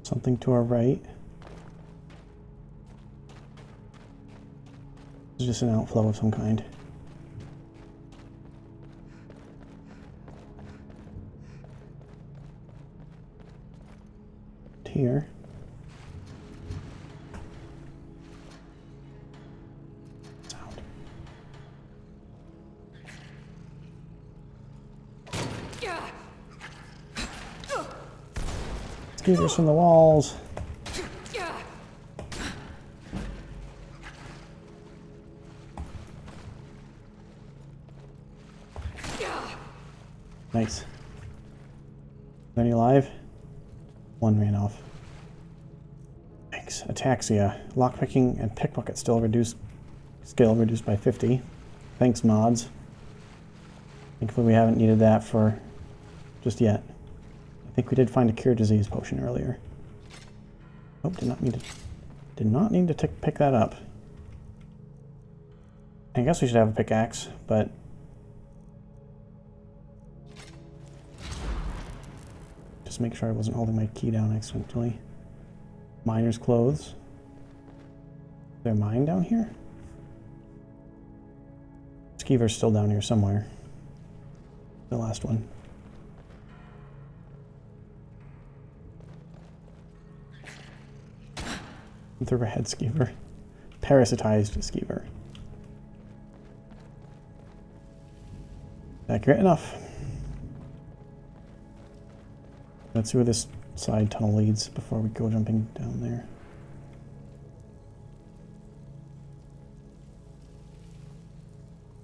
Something to our right. It's just an outflow of some kind. Here. Sound. Skeevers from the walls. Nice. Any alive? One ran off. Thanks. Ataxia. Lockpicking and pickpocket skill reduced by 50. Thanks, mods. Thankfully we haven't needed that for just yet. I think we did find a cure disease potion earlier. Oh, did not need to pick that up. I guess we should have a pickaxe, but just make sure I wasn't holding my key down accidentally. Miner's clothes. Is there a mine down here? Skeever's still down here somewhere. The last one. Through-head skeever. Parasitized skeever. Accurate enough. Let's see where this side tunnel leads before we go jumping down there.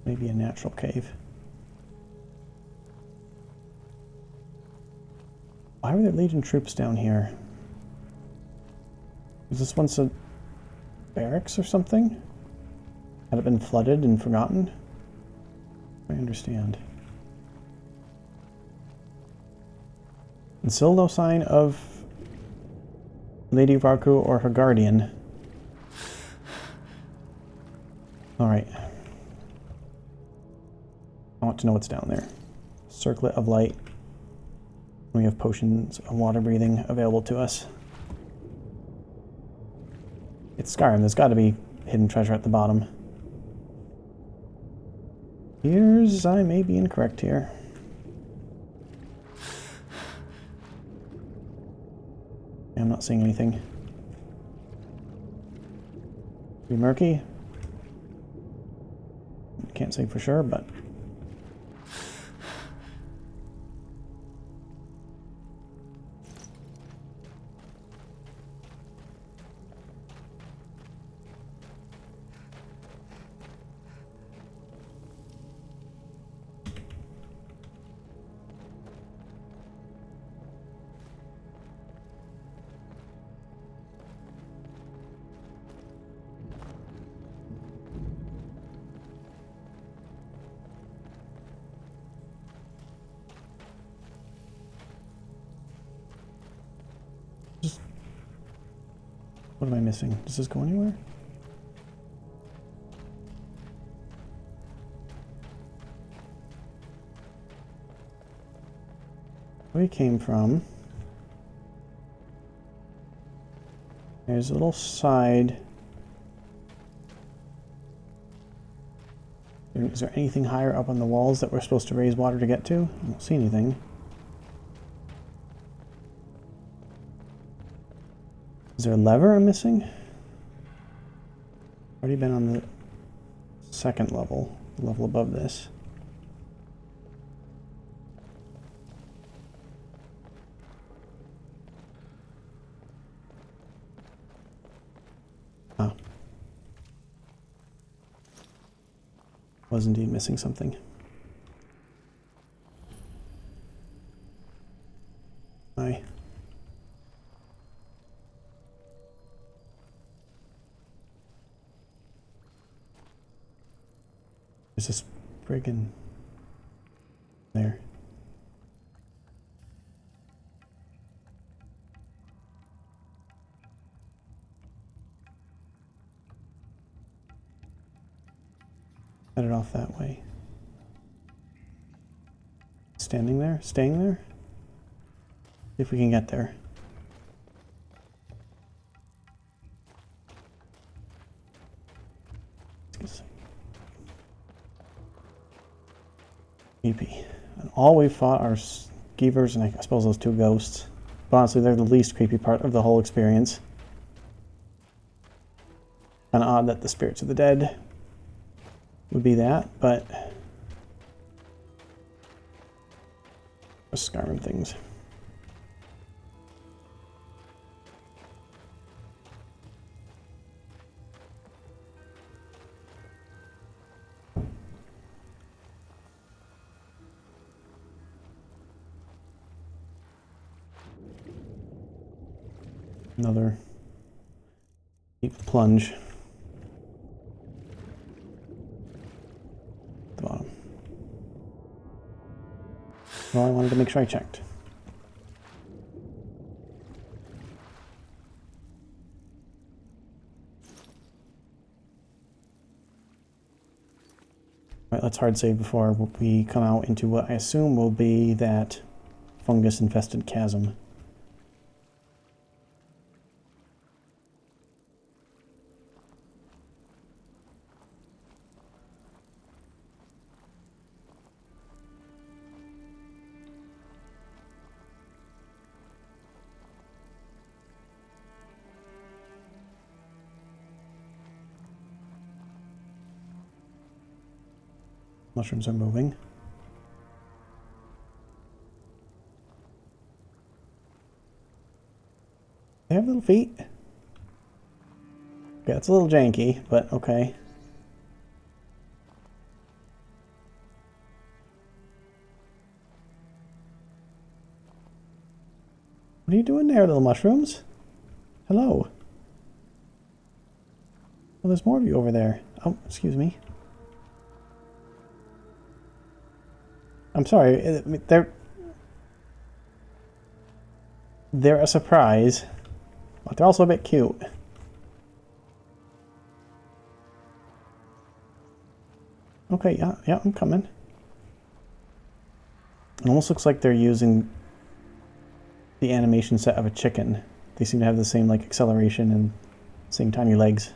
Maybe a natural cave. Why were there Legion troops down here? Was this once a barracks or something? Had it been flooded and forgotten? I understand. And still no sign of Lady Varku or her guardian. Alright. I want to know what's down there. Circlet of light. We have potions of water breathing available to us. It's Skyrim. There's got to be hidden treasure at the bottom. I may be incorrect here. I'm not seeing anything. Be murky. Can't say for sure, but What am I missing? Does this go anywhere? Where we came from. There's a little side. Is there anything higher up on the walls that we're supposed to raise water to get to? I don't see anything. Is there a lever I'm missing? Already been on the second level, the level above this. Ah. Was indeed missing something. Aye. There's this friggin' there. Set it off that way. Standing there? Staying there? See if we can get there. Creepy. And all we fought are skeevers and I suppose those two ghosts. But honestly, they're the least creepy part of the whole experience. Kind of odd that the spirits of the dead would be that, but just Skyrim things. Another deep plunge. The bottom. Well, I wanted to make sure I checked. Alright, let's hard save before we come out into what I assume will be that fungus-infested chasm. Mushrooms are moving. They have little feet. Okay, it's a little janky, but okay. What are you doing there, little mushrooms? Hello. Oh, there's more of you over there. Oh, excuse me. I'm sorry, they're a surprise, but they're also a bit cute. Okay, yeah, I'm coming. It almost looks like they're using the animation set of a chicken. They seem to have the same like acceleration and same tiny legs.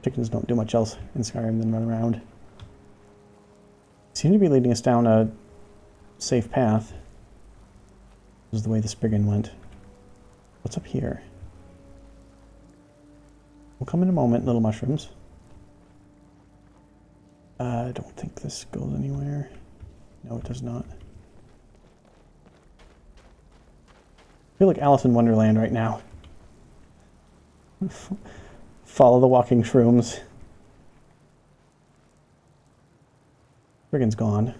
Chickens don't do much else in Skyrim than run around. They seem to be leading us down a safe path. This is the way the Spriggan went. What's up here? We'll come in a moment, little mushrooms. I don't think this goes anywhere. No, it does not. I feel like Alice in Wonderland right now. Follow the walking shrooms. Spriggan's gone.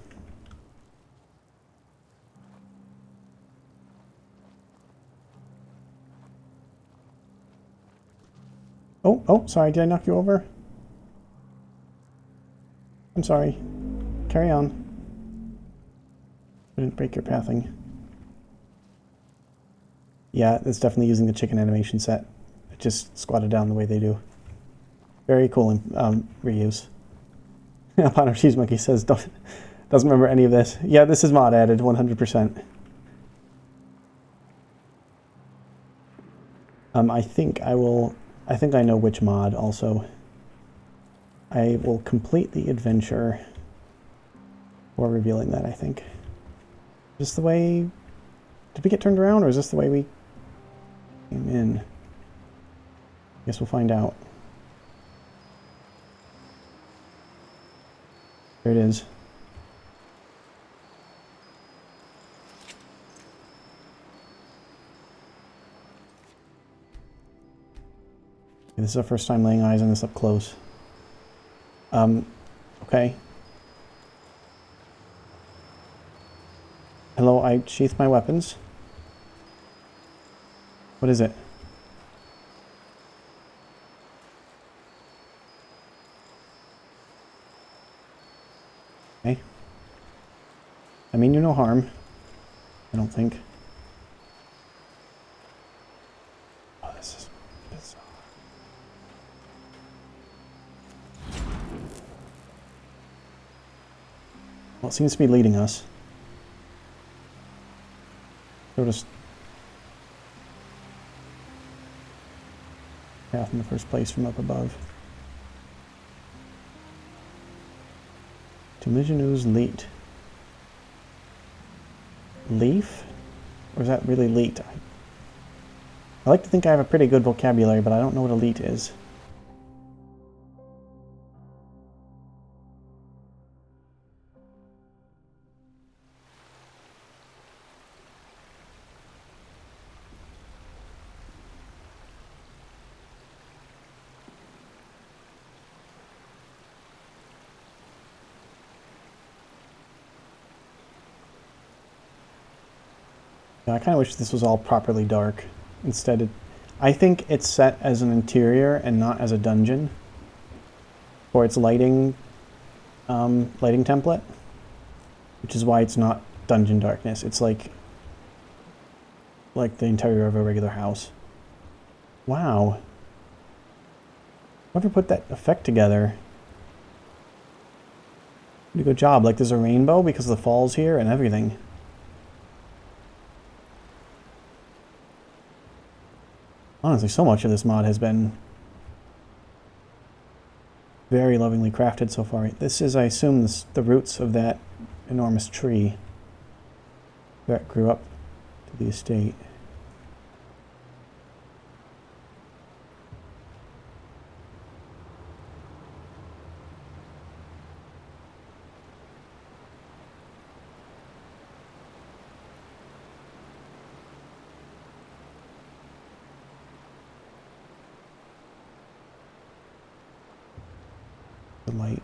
Oh, sorry, did I knock you over? I'm sorry. Carry on. I didn't break your pathing. Yeah, it's definitely using the chicken animation set. It just squatted down the way they do. Very cool reuse. Upon Cheese Monkey says doesn't remember any of this. Yeah, this is mod added 100%. I think I know which mod also. I will complete the adventure before revealing that, I think. Is this the way... Did we get turned around, or is this the way we came in? I guess we'll find out. There it is. This is our first time laying eyes on this up close. Okay. Hello, I sheathed my weapons. What is it? Okay. I mean you no harm. I don't think. Oh, this is bizarre. Well, it seems to be leading us. Showed us path in the first place from up above. Tumigenu's leet. Leaf? Or is that really leet? I like to think I have a pretty good vocabulary, but I don't know what a leet is. I kind of wish this was all properly dark. Instead, I think it's set as an interior and not as a dungeon for its lighting template, which is why it's not dungeon darkness. It's like the interior of a regular house. Wow. Whoever put that effect together, pretty good job. Like there's a rainbow because of the falls here and everything. Honestly, so much of this mod has been very lovingly crafted so far. This is, I assume, the roots of that enormous tree that grew up to the estate. The light.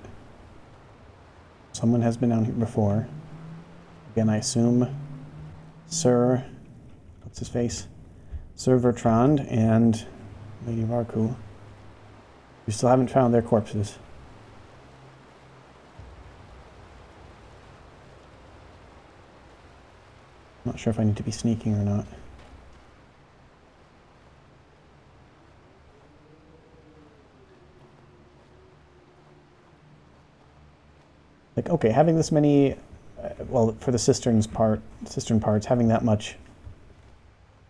Someone has been down here before. Again, I assume Sir, what's his face? Sir Bertrand and Lady Varku. We still haven't found their corpses. I'm not sure if I need to be sneaking or not. Like, okay, having this many, well, for the cistern parts, having that much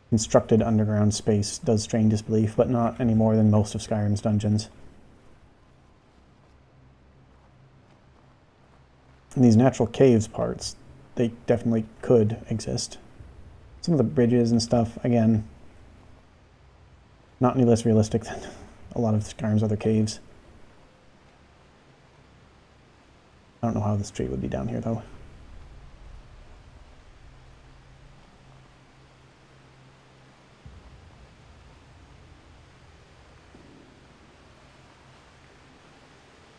constructed underground space does strain disbelief, but not any more than most of Skyrim's dungeons. And these natural caves parts, they definitely could exist. Some of the bridges and stuff, again, not any less realistic than a lot of Skyrim's other caves. I don't know how the street would be down here, though.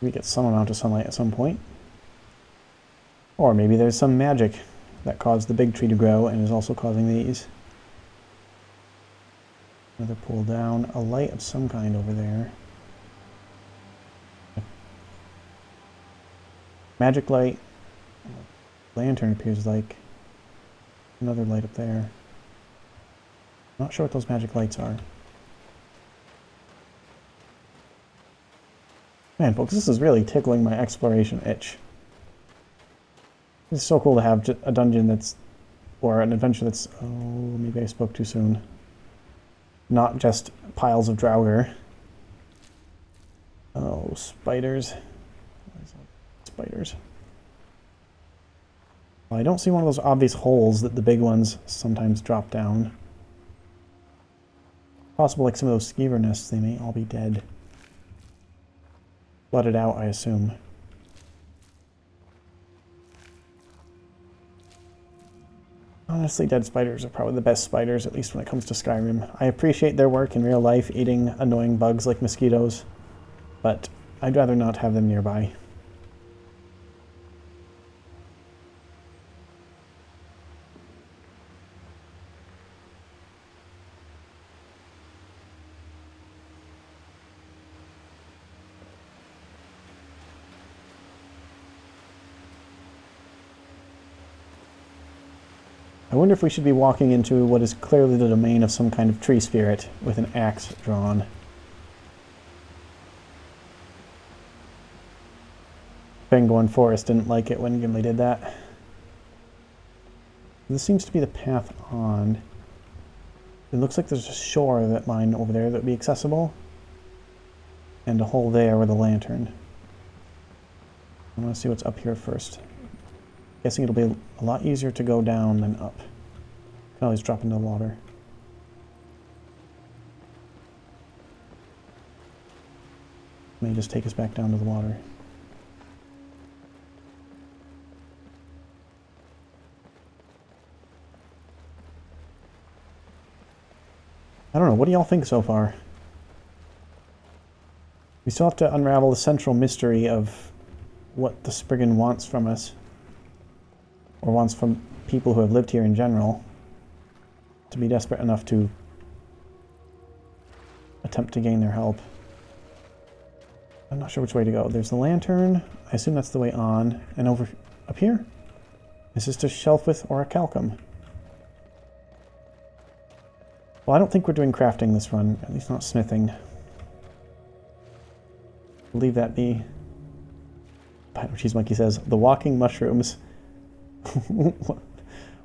We get some amount of sunlight at some point. Or maybe there's some magic that caused the big tree to grow and is also causing these. Another pull down. A light of some kind over there. Magic light. Lantern appears like another light up there. Not sure what those magic lights are. Man, folks, this is really tickling my exploration itch. It's so cool to have a dungeon that's, or an adventure that's, oh, maybe I spoke too soon. Not just piles of Draugr. Oh, spiders. Spiders. Well, I don't see one of those obvious holes that the big ones sometimes drop down. Possible like some of those skeever nests, they may all be dead. Flooded out, I assume. Honestly, dead spiders are probably the best spiders, at least when it comes to Skyrim. I appreciate their work in real life, eating annoying bugs like mosquitoes, but I'd rather not have them nearby. I wonder if we should be walking into what is clearly the domain of some kind of tree spirit with an axe drawn. Fangorn Forest didn't like it when Gimli did that. This seems to be the path on. It looks like there's a shore that line over there that would be accessible. And a hole there with a lantern. I want to see what's up here first. Guessing it'll be a lot easier to go down than up. Can always drop into the water. May just take us back down to the water. I don't know, what do y'all think so far? We still have to unravel the central mystery of what the Spriggan wants from us. Or wants from people who have lived here in general, to be desperate enough to attempt to gain their help. I'm not sure which way to go. There's the lantern. I assume that's the way on. And over up here? Is this just Shelfwith or a Calcum? Well, I don't think we're doing crafting this run, at least not smithing. We'll leave that be. Cheese Monkey says, the walking mushrooms. What was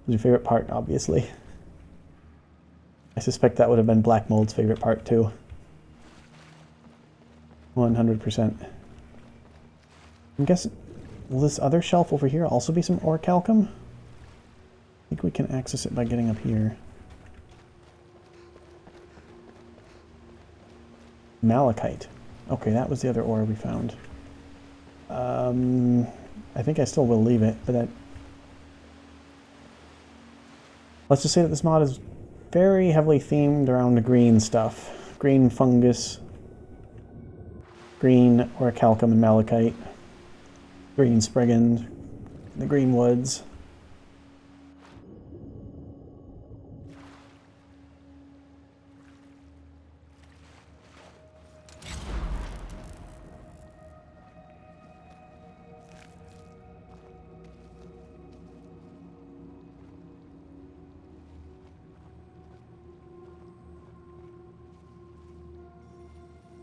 your favorite part, obviously? I suspect that would have been Black Mold's favorite part, too. 100%. I'm guessing, will this other shelf over here also be some orichalcum? I think we can access it by getting up here. Malachite. Okay, that was the other ore we found. I think I still will leave it, but that... Let's just say that this mod is very heavily themed around the green stuff. Green fungus, green orichalcum and malachite, green spriggan, the green woods.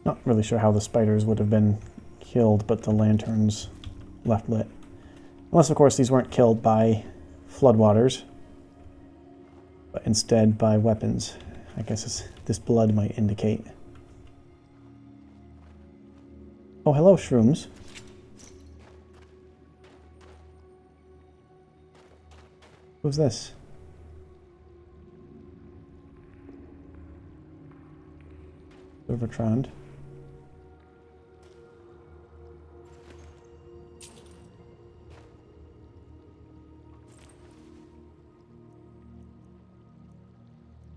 Not really sure how the spiders would have been killed, but the lanterns left lit. Unless, of course, these weren't killed by floodwaters, but instead by weapons. I guess this blood might indicate. Oh, hello, shrooms. Who's this? Silvertrond.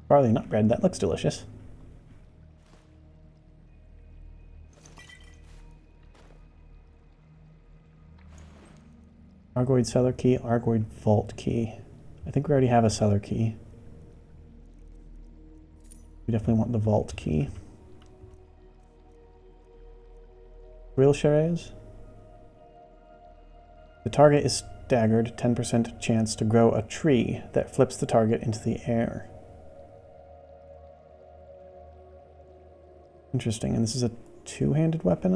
Barley nut bread, that looks delicious. Argoid cellar key, Argoid vault key. I think we already have a cellar key. We definitely want the vault key. Real Sherez. The target is staggered, 10% chance to grow a tree that flips the target into the air. Interesting, and this is a two-handed weapon,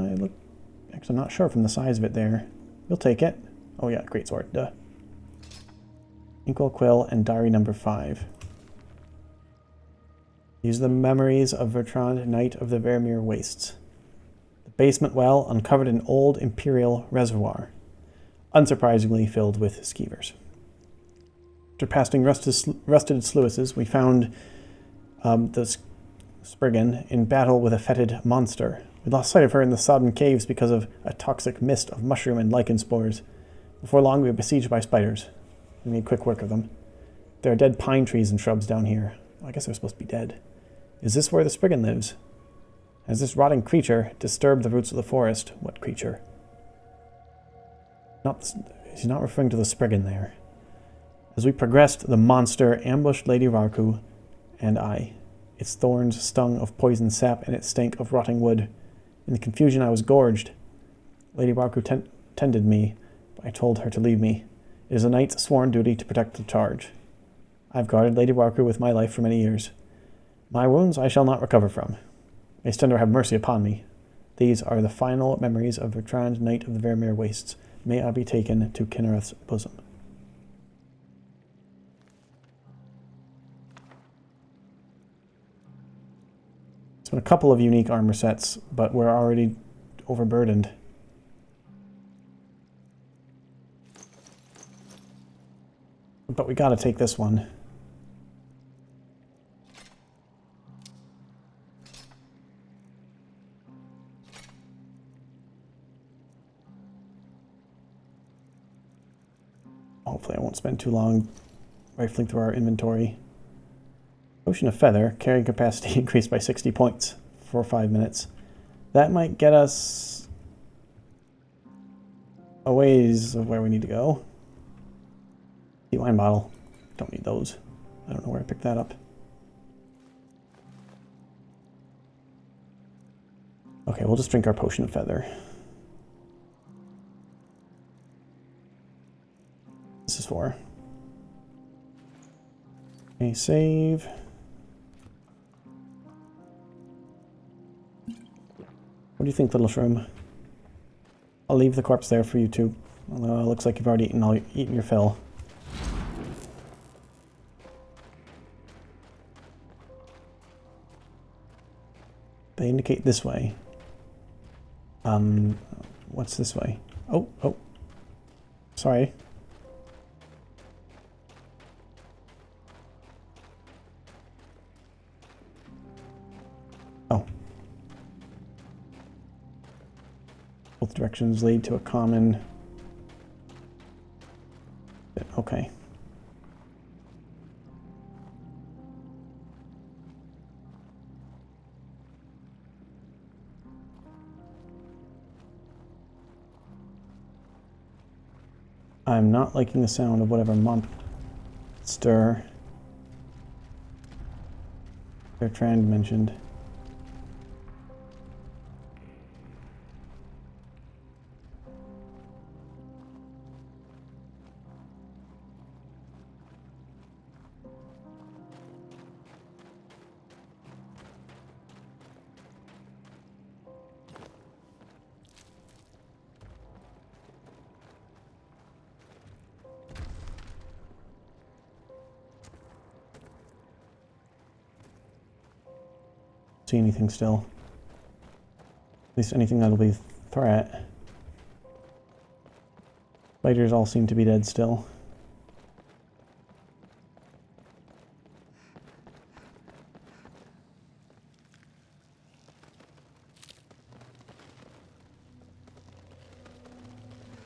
Actually, I'm not sure from the size of it there. We'll take it. Oh yeah, greatsword, duh. Inkwell Quill and Diary number 5. These are the memories of Bertrand, Knight of the Vermeer Wastes. The basement well uncovered an old Imperial reservoir, unsurprisingly filled with skeevers. After passing rusted sluices, we found the Spriggan in battle with a fetid monster. We lost sight of her in the sodden caves because of a toxic mist of mushroom and lichen spores. Before long, we were besieged by spiders. We made quick work of them. There are dead pine trees and shrubs down here. Well, I guess they're supposed to be dead. Is this where the Spriggan lives? Has this rotting creature disturbed the roots of the forest? What creature? He's not referring to the Spriggan there. As we progressed, the monster ambushed Lady Rarku and I. Its thorns stung of poison sap and it stank of rotting wood. In the confusion, I was gorged. Lady Rarku tended me, but I told her to leave me. It is a knight's sworn duty to protect the charge. I've guarded Lady Rarku with my life for many years. My wounds I shall not recover from. May Stender have mercy upon me. These are the final memories of Bertrand, Knight of the Vermeer Wastes. May I be taken to Kinnereth's bosom. It's been a couple of unique armor sets, but we're already overburdened. But we gotta take this one. Hopefully I won't spend too long rifling through our inventory. Potion of Feather, carrying capacity increased by 60 points for 5 minutes. That might get us a ways of where we need to go. The wine bottle. Don't need those. I don't know where I picked that up. Okay, we'll just drink our Potion of Feather. This is for. Okay, save. What do you think, little shroom? I'll leave the corpse there for you two. Although it looks like you've already eaten your fill. They indicate this way. What's this way? Oh. Sorry. Oh. Both directions lead to a common... Okay. I'm not liking the sound of whatever monster Bertrand mentioned. See anything still. At least anything that'll be a threat. Spiders all seem to be dead still.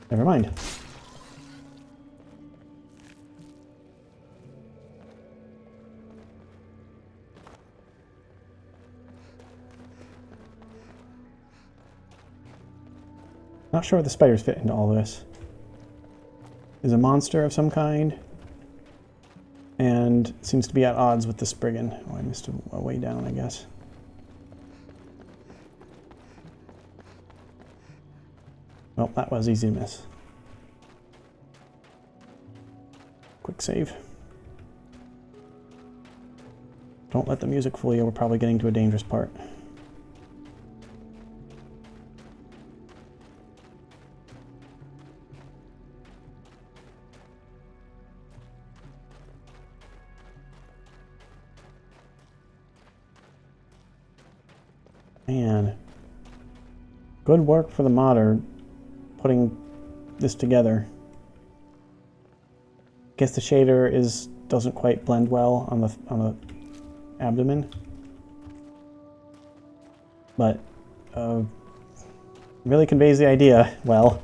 Never mind. Not sure where the spiders fit into all this. Is a monster of some kind, and seems to be at odds with the Spriggan. Oh, I missed a way down, I guess. Well, that was easy to miss. Quick save. Don't let the music fool you, we're probably getting to a dangerous part. Man. Good work for the modder putting this together. Guess the shader doesn't quite blend well on the abdomen. But really conveys the idea well.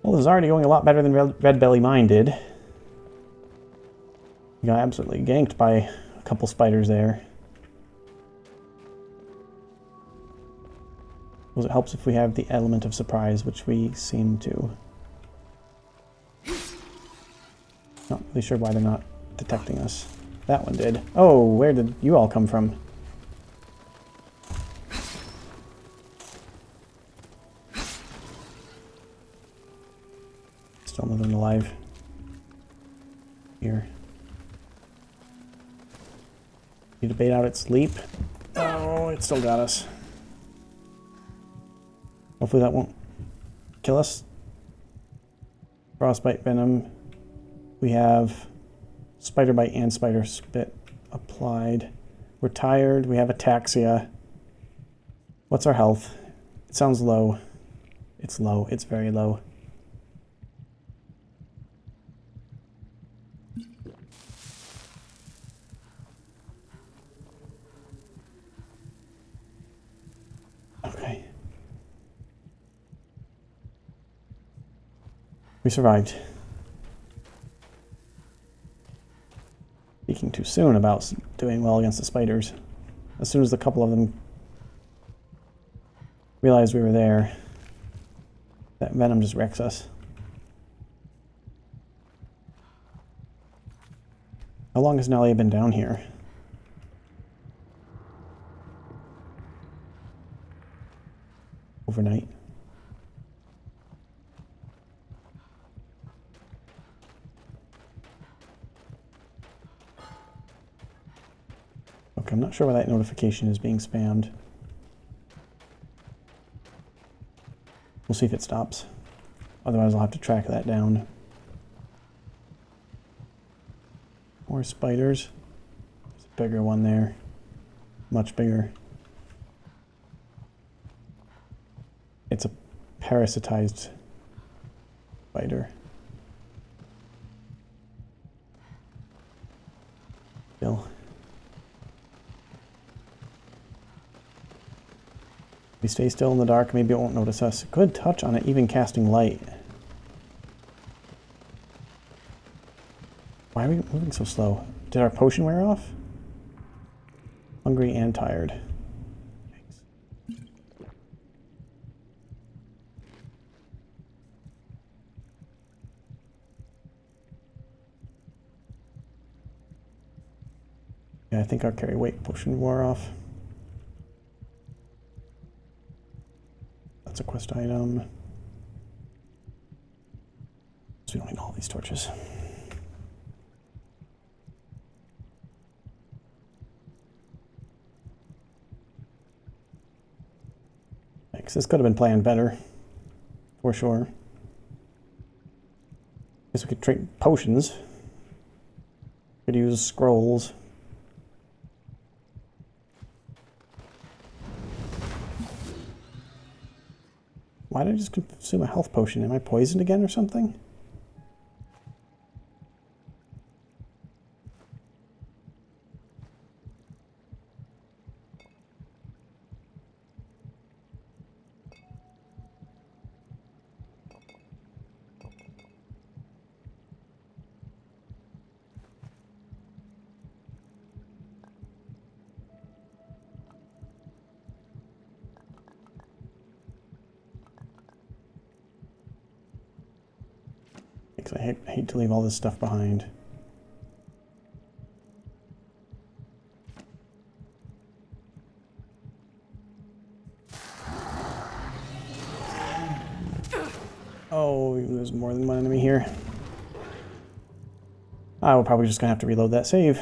Well, this is already going a lot better than Red Belly Mine did. You got absolutely ganked by a couple spiders there. Well, it helps if we have the element of surprise, which we seem to. Not really sure why they're not detecting us. That one did. Oh, where did you all come from? Still another one alive. Here. Need to bait out its leap. Oh, it still got us. Hopefully that won't kill us. Frostbite venom. We have spider bite and spider spit applied. We're tired. We have ataxia. What's our health? It sounds low. It's low. It's very low. Okay. We survived. Speaking too soon about doing well against the spiders. As soon as a couple of them realized we were there, that venom just wrecks us. How long has Nalja been down here? Overnight. Okay, I'm not sure why that notification is being spammed. We'll see if it stops. Otherwise, I'll have to track that down. More spiders. There's a bigger one there. Much bigger. It's a parasitized spider. Still. We stay still in the dark, maybe it won't notice us. Good touch on it, even casting light. Why are we moving so slow? Did our potion wear off? Hungry and tired. Thanks. Yeah, I think our carry weight potion wore off. That's a quest item. So we don't need all these torches. Thanks. This could have been planned better, for sure. Guess we could trade potions. Could use scrolls. Why did I just consume a health potion? Am I poisoned again or something? I hate to leave all this stuff behind. Oh, there's more than one enemy here. We're probably just gonna have to reload that save.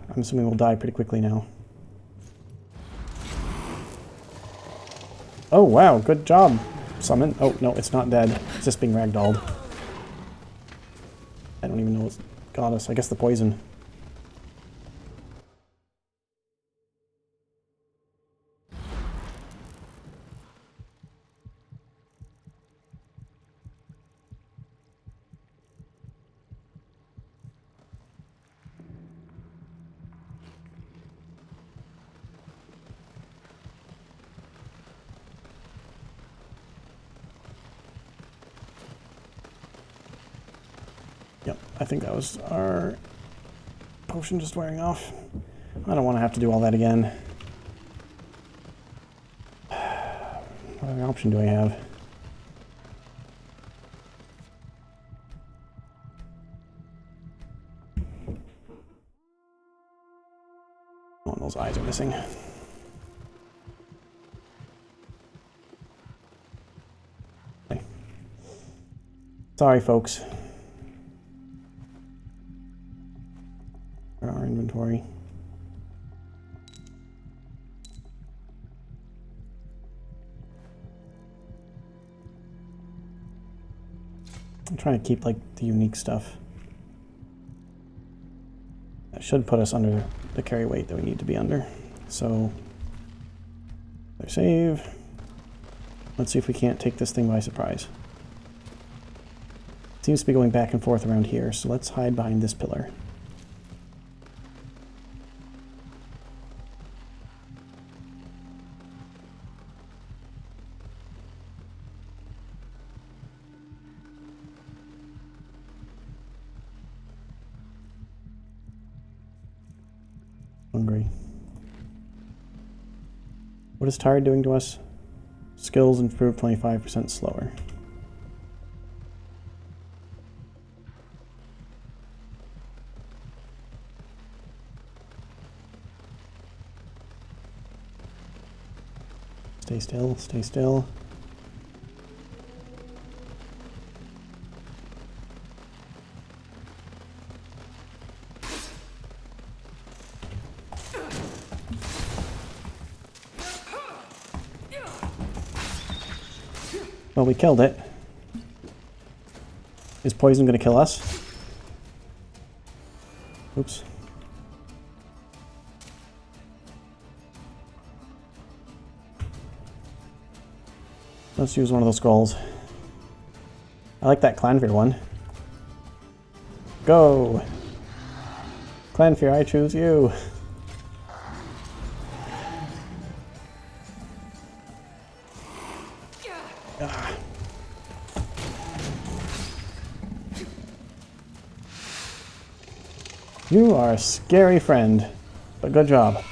I'm assuming we'll die pretty quickly now. Oh wow, good job, summon. Oh no, it's not dead. It's just being ragdolled. I don't even know what's got us. I guess the poison. Yep, I think that was our potion just wearing off. I don't want to have to do all that again. What other option do I have? Oh, those eyes are missing. Okay. Sorry, folks. For our inventory. I'm trying to keep like the unique stuff. That should put us under the carry weight that we need to be under. So, save. Let's see if we can't take this thing by surprise. It seems to be going back and forth around here, so let's hide behind this pillar. Hungry. What is tired doing to us? Skills improved 25% slower. Stay still, stay still. Well, we killed it. Is poison going to kill us? Oops. Let's use one of those scrolls. I like that Clanfear one. Go! Clanfear, I choose you! You are a scary friend, but good job.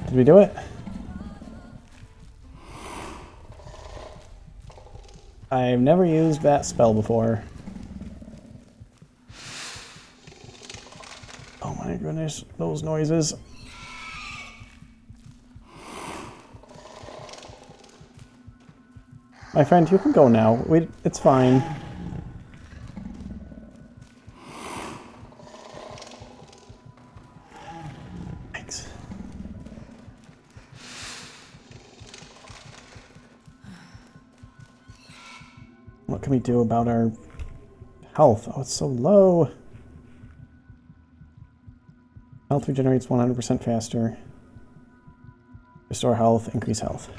Did we do it? I've never used that spell before. Oh my goodness, those noises. My friend, you can go now. It's fine. Thanks. What can we do about our health? Oh, it's so low. Health regenerates 100% faster. Restore health, increase health.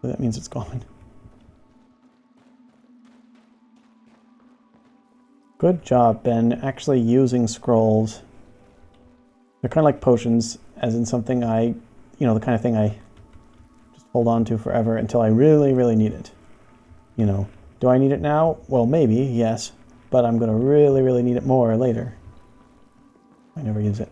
That means it's gone. Good job, Ben, actually using scrolls. They're kind of like potions, as in something the kind of thing I just hold on to forever until I really, really need it. Do I need it now? Well, maybe, yes, but I'm going to really, really need it more later. I never use it.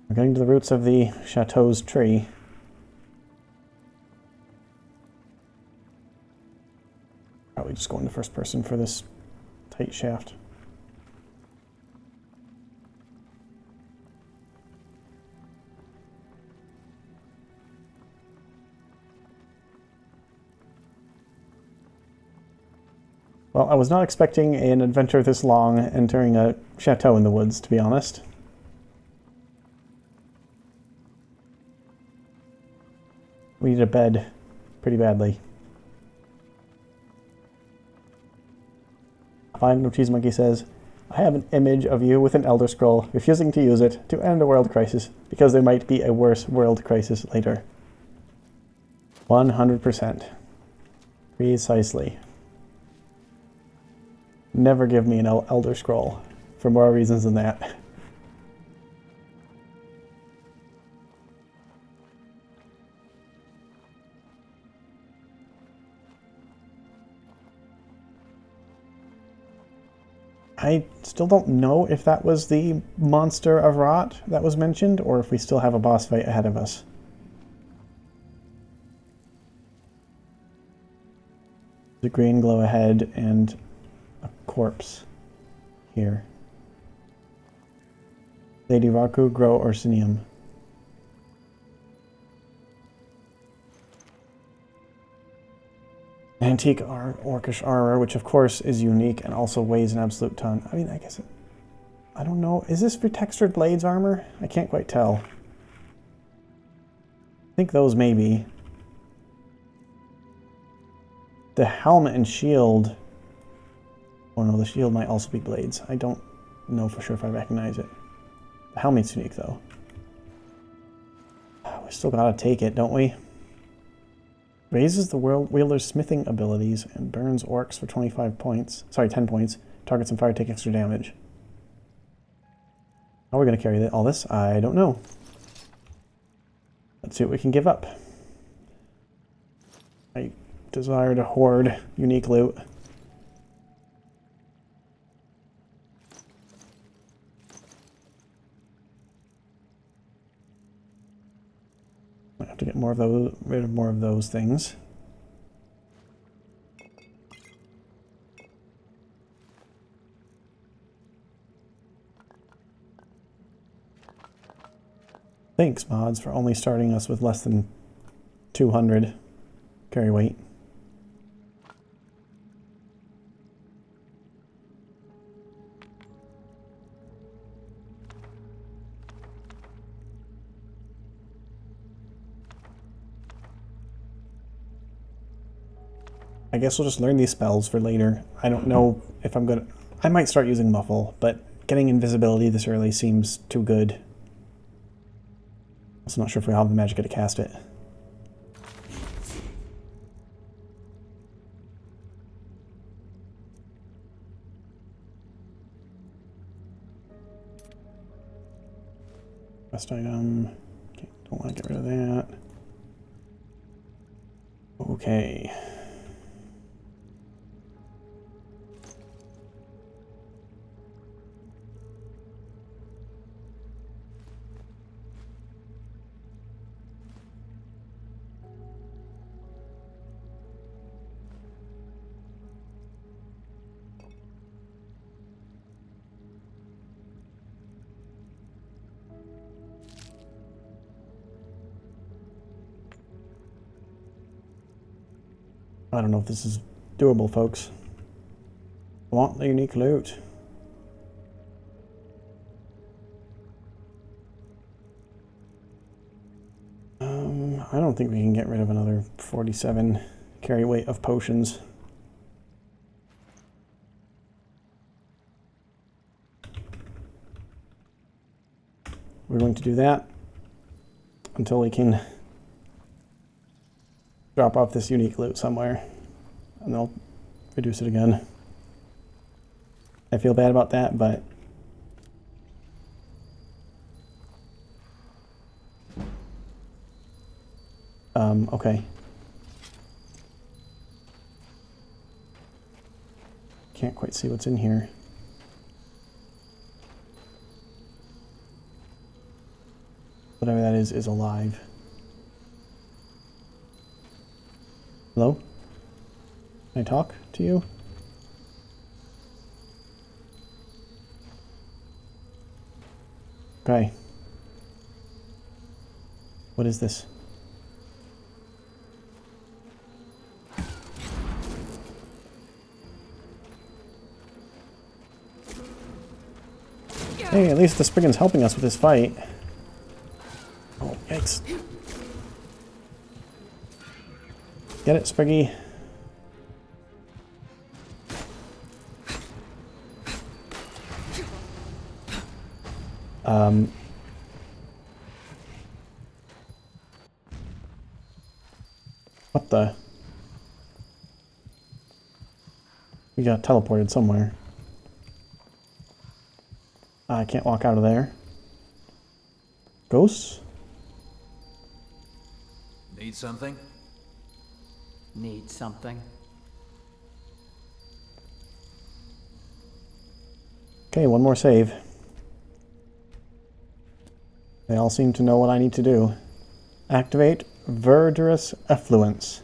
We're getting to the roots of the chateau's tree. Probably just go into first person for this tight shaft. Well, I was not expecting an adventure this long entering a chateau in the woods, to be honest. We need a bed pretty badly. Fine, Cheese Monkey says, I have an image of you with an Elder Scroll, refusing to use it to end a world crisis, because there might be a worse world crisis later. 100%. Precisely. Never give me an Elder Scroll for more reasons than that. I still don't know if that was the monster of rot that was mentioned, or if we still have a boss fight ahead of us. The green glow ahead and a corpse here. Lady Raku, Grow Orsinium. Antique orcish armor, which of course is unique and also weighs an absolute ton. I mean, I guess I don't know. Is this for textured blades armor? I can't quite tell. I think those may be. The helmet and shield. Oh no, the shield might also be blades. I don't know for sure if I recognize it. The helmet's unique though. We still gotta take it, don't we? Raises the wielder's smithing abilities and burns orcs for 25 points. Sorry, 10 points. Targets on fire take extra damage. How are we going to carry all this? I don't know. Let's see what we can give up. I desire to hoard unique loot. Might have to get more of those, rid of more of those things. Thanks, mods, for only starting us with less than 200 carry weight. I guess we'll just learn these spells for later. I don't know if I'm gonna... I might start using Muffle, but getting invisibility this early seems too good. I'm not sure if we have the magic to cast it. Quest item. Okay, don't want to get rid of that. Okay. I don't know if this is doable, folks. I want the unique loot. I don't think we can get rid of another 47 carry weight of potions. We're going to do that until we can drop off this unique loot somewhere, and they'll reduce it again. I feel bad about that, but okay. Can't quite see what's in here. Whatever that is alive. Hello? Can I talk to you? Okay. What is this? Hey, at least the Spriggan's helping us with this fight. Oh, yikes. Get it, Spriggy. We got teleported somewhere. I can't walk out of there. Ghosts? Need something? Need something? Okay, one more save. They all seem to know what I need to do. Activate Verdurous Effluence.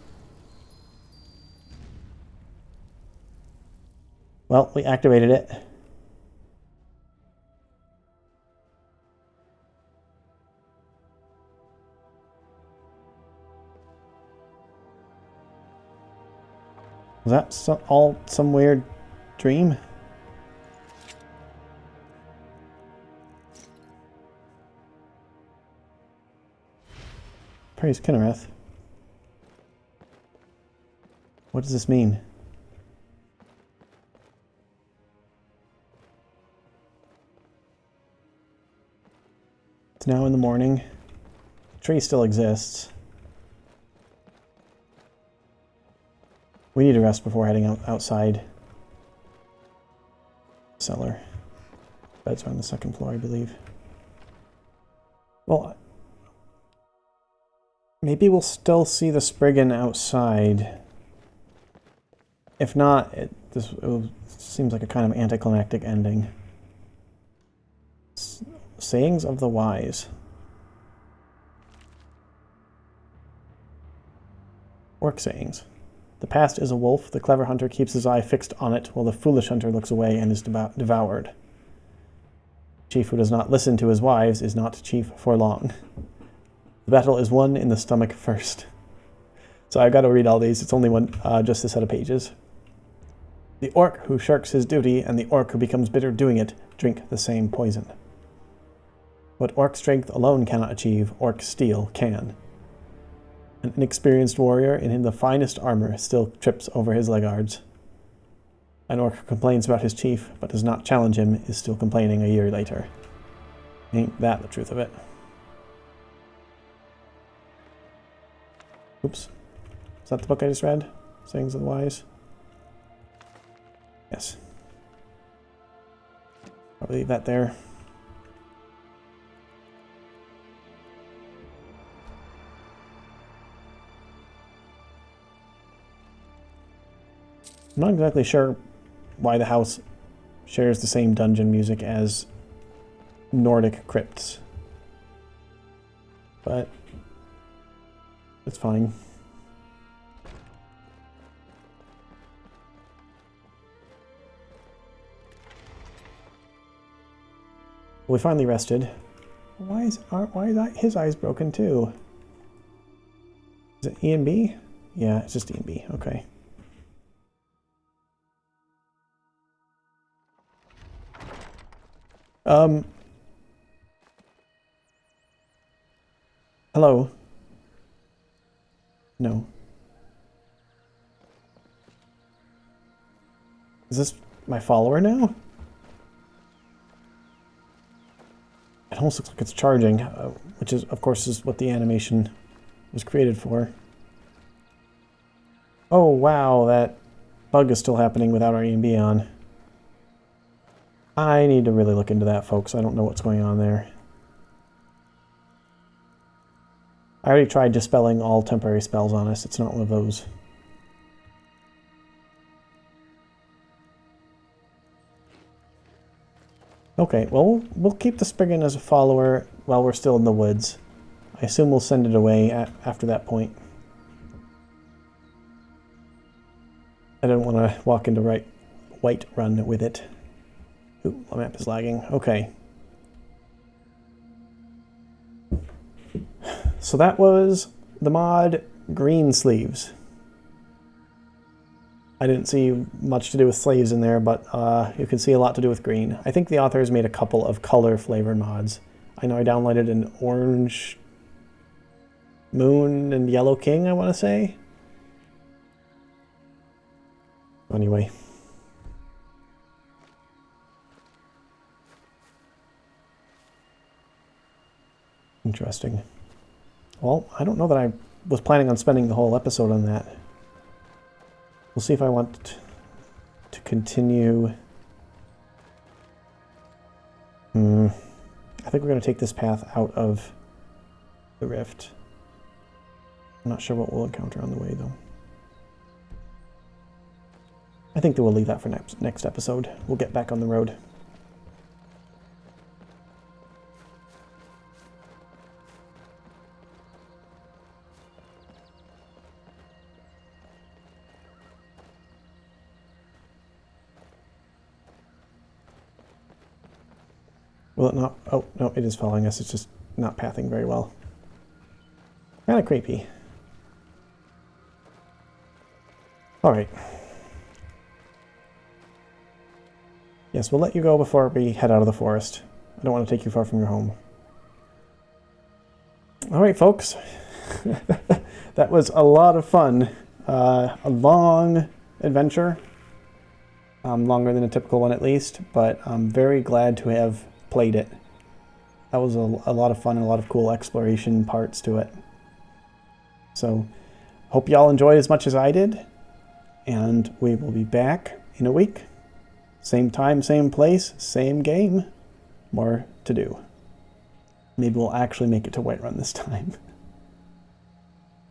Well, we activated it. Was that some weird dream? Praise Kinnereth. What does this mean? It's now in the morning. The tree still exists. We need to rest before heading outside. Cellar. Beds are on the second floor, I believe. Well, maybe we'll still see the Spriggan outside. If not, it seems like a kind of anticlimactic ending. Sayings of the Wise. Orc sayings. The past is a wolf. The clever hunter keeps his eye fixed on it, while the foolish hunter looks away and is devoured. Chief who does not listen to his wives is not chief for long. The battle is won in the stomach first. So I've got to read all these. It's only one, just a set of pages. The orc who shirks his duty and the orc who becomes bitter doing it drink the same poison. What orc strength alone cannot achieve, orc steel can. An inexperienced warrior in the finest armor still trips over his legguards. An orc who complains about his chief but does not challenge him is still complaining a year later. Ain't that the truth of it? Oops. Is that the book I just read? Sayings of the Wise? Yes. I'll leave that there. I'm not exactly sure why the house shares the same dungeon music as Nordic crypts, but it's fine. We finally rested. Why is his eyes broken too? Is it E and B? Yeah, it's just E and B. Okay. Hello? No. Is this my follower now? It almost looks like it's charging, which is, of course, is what the animation was created for. Oh, wow, that bug is still happening without our EMB on. I need to really look into that, folks. I don't know what's going on there. I already tried dispelling all temporary spells on us. It's not one of those. Okay, well, we'll keep the Spriggan as a follower while we're still in the woods. I assume we'll send it away after that point. I don't want to walk into Whiterun with it. Ooh, my map is lagging. Okay. So that was the mod Greensleeves. I didn't see much to do with slaves in there, but you can see a lot to do with green. I think the author has made a couple of color flavored mods. I know I downloaded an orange moon and yellow king, I want to say. Anyway. Interesting. Well, I don't know that I was planning on spending the whole episode on that. We'll see if I want to continue. I think we're going to take this path out of the rift. I'm not sure what we'll encounter on the way, though. I think that we'll leave that for next episode. We'll get back on the road. Will it not? Oh, no, it is following us. It's just not pathing very well. Kind of creepy. Alright. Yes, we'll let you go before we head out of the forest. I don't want to take you far from your home. Alright, folks. That was a lot of fun. A long adventure. Longer than a typical one, at least. But I'm very glad to have played it. That was a lot of fun and a lot of cool exploration parts to it. So, hope y'all enjoyed as much as I did. And we will be back in a week. Same time, same place, same game. More to do. Maybe we'll actually make it to Whiterun this time.